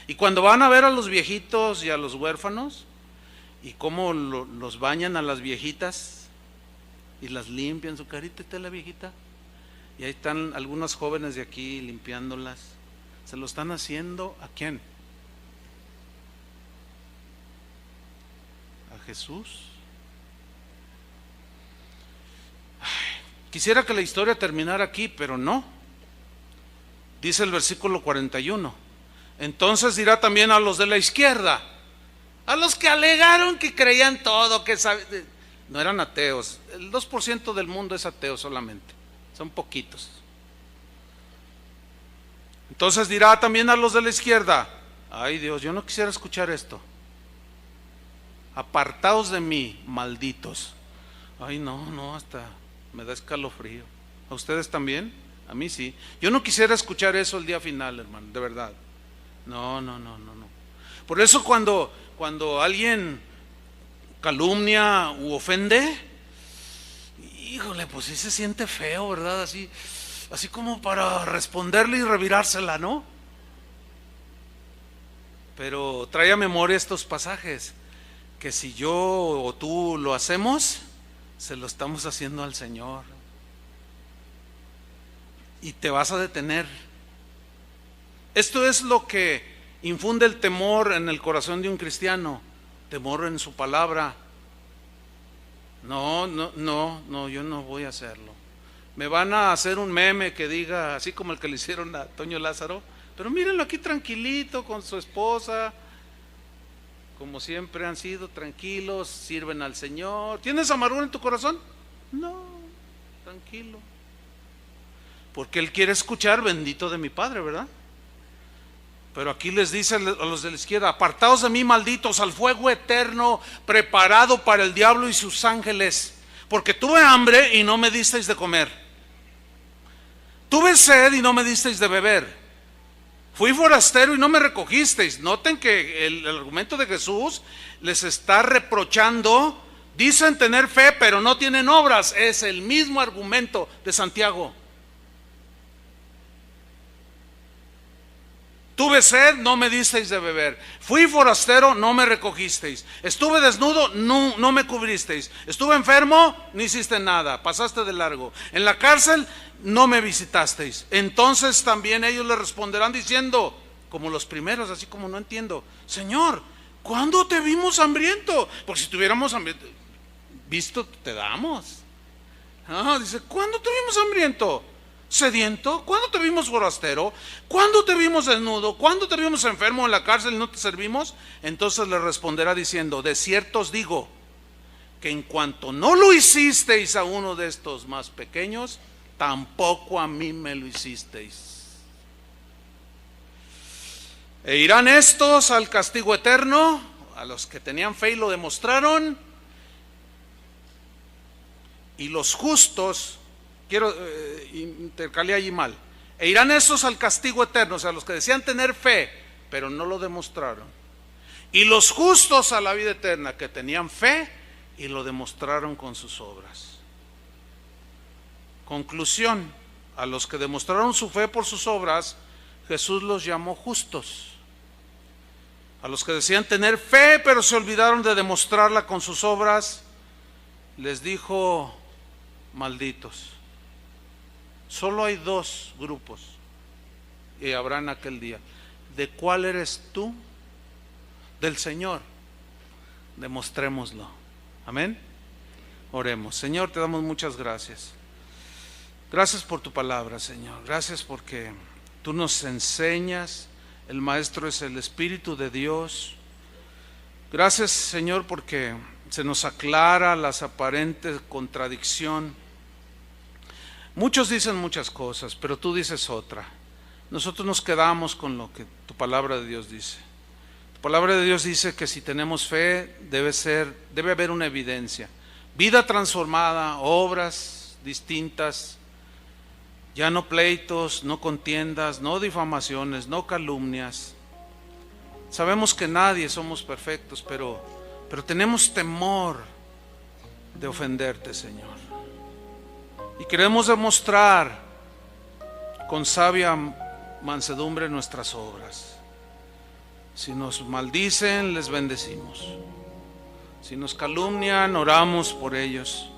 Y cuando van a ver a los viejitos y a los huérfanos, y cómo los bañan a las viejitas y las limpian su carita, está la viejita, y ahí están algunos jóvenes de aquí limpiándolas. ¿Se lo están haciendo a quién? A Jesús. Quisiera que la historia terminara aquí, pero no. Dice el versículo 41: entonces dirá también a los de la izquierda, a los que alegaron que creían todo, que no eran ateos. El 2% del mundo es ateo solamente, son poquitos. Entonces dirá también a los de la izquierda: ay Dios, yo no quisiera escuchar esto. Apartaos de mí, malditos. Ay no, hasta me da escalofrío. ¿A ustedes también? A mí sí. Yo no quisiera escuchar eso el día final, hermano, de verdad. No. Por eso cuando alguien calumnia u ofende, híjole, pues sí se siente feo, ¿verdad? Así como para responderle y revirársela, ¿no? Pero trae a memoria estos pasajes, que si yo o tú lo hacemos, se lo estamos haciendo al Señor. Y te vas a detener. Esto es lo que infunde el temor en el corazón de un cristiano, temor en su palabra. No, yo no voy a hacerlo. Me van a hacer un meme que diga, así como el que le hicieron a Toño Lázaro, pero mírenlo aquí tranquilito con su esposa, como siempre han sido, tranquilos, sirven al Señor. ¿Tienes amargura en tu corazón? No, tranquilo. Porque Él quiere escuchar: bendito de mi Padre, ¿verdad? Pero aquí les dice a los de la izquierda: apartaos de mí, malditos, al fuego eterno preparado para el diablo y sus ángeles, porque tuve hambre y no me disteis de comer, tuve sed y no me disteis de beber, fui forastero y no me recogisteis. Noten que el argumento de Jesús les está reprochando. Dicen tener fe pero no tienen obras. Es el mismo argumento de Santiago. Tuve sed, no me disteis de beber. Fui forastero, no me recogisteis. Estuve desnudo, no me cubristeis. Estuve enfermo, no hiciste nada, pasaste de largo. En la cárcel, no me visitasteis. Entonces también ellos le responderán diciendo, como los primeros, así como: no entiendo, Señor, ¿cuándo te vimos hambriento? Porque si tuviéramos hambriento, visto te damos. Dice: ¿cuándo te vimos hambriento? ¿Sediento? ¿Cuándo te vimos forastero? ¿Cuándo te vimos desnudo? ¿Cuándo te vimos enfermo en la cárcel y no te servimos? Entonces le responderá diciendo: de cierto os digo, que en cuanto no lo hicisteis a uno de estos más pequeños, tampoco a mí me lo hicisteis. E irán estos al castigo eterno, a los que tenían fe y lo demostraron, y los justos, intercalé allí mal, e irán esos al castigo eterno, o sea, los que decían tener fe pero no lo demostraron, y los justos a la vida eterna, que tenían fe y lo demostraron con sus obras. Conclusión: a los que demostraron su fe por sus obras, Jesús los llamó justos. A los que decían tener fe pero se olvidaron de demostrarla con sus obras, les dijo: malditos. Solo hay dos grupos y habrá en aquel día. ¿De cuál eres tú? Del Señor. Demostrémoslo. Amén. Oremos. Señor, te damos muchas gracias. Gracias por tu palabra, Señor. Gracias porque tú nos enseñas. El Maestro es el Espíritu de Dios. Gracias, Señor, porque se nos aclara las aparentes contradicciones. Muchos dicen muchas cosas, pero tú dices otra. Nosotros nos quedamos con lo que tu palabra de Dios dice. Tu palabra de Dios dice que si tenemos fe, debe haber una evidencia. Vida transformada, obras distintas, ya no pleitos, no contiendas, no difamaciones, no calumnias. Sabemos que nadie somos perfectos, pero tenemos temor de ofenderte, Señor. Y queremos demostrar con sabia mansedumbre nuestras obras. Si nos maldicen, les bendecimos. Si nos calumnian, oramos por ellos.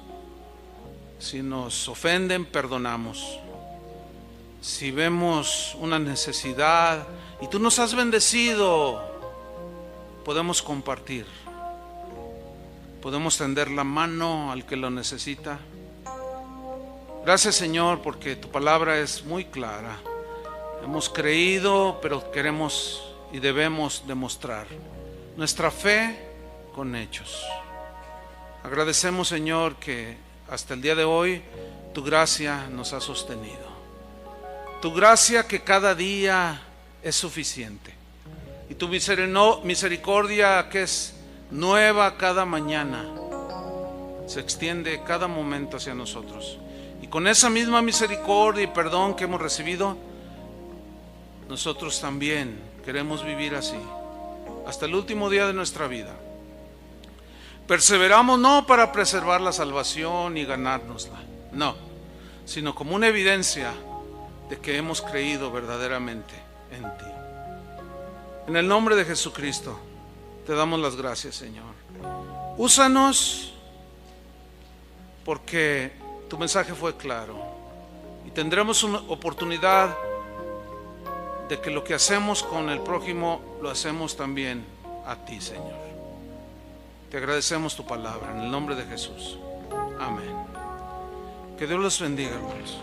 Si nos ofenden, perdonamos. Si vemos una necesidad y tú nos has bendecido, podemos compartir. Podemos tender la mano al que lo necesita. Gracias, Señor, porque tu palabra es muy clara. Hemos creído, pero queremos y debemos demostrar nuestra fe con hechos. Agradecemos, Señor, que hasta el día de hoy tu gracia nos ha sostenido. Tu gracia que cada día es suficiente. Y tu misericordia que es nueva cada mañana, se extiende cada momento hacia nosotros. Y con esa misma misericordia y perdón que hemos recibido, nosotros también queremos vivir así hasta el último día de nuestra vida. Perseveramos no para preservar la salvación y ganárnosla, no, sino como una evidencia de que hemos creído verdaderamente en ti. En el nombre de Jesucristo te damos las gracias, Señor. Úsanos, porque tu mensaje fue claro y tendremos una oportunidad de que lo que hacemos con el prójimo lo hacemos también a ti, Señor. Te agradecemos tu palabra en el nombre de Jesús. Amén. Que Dios los bendiga, hermanos.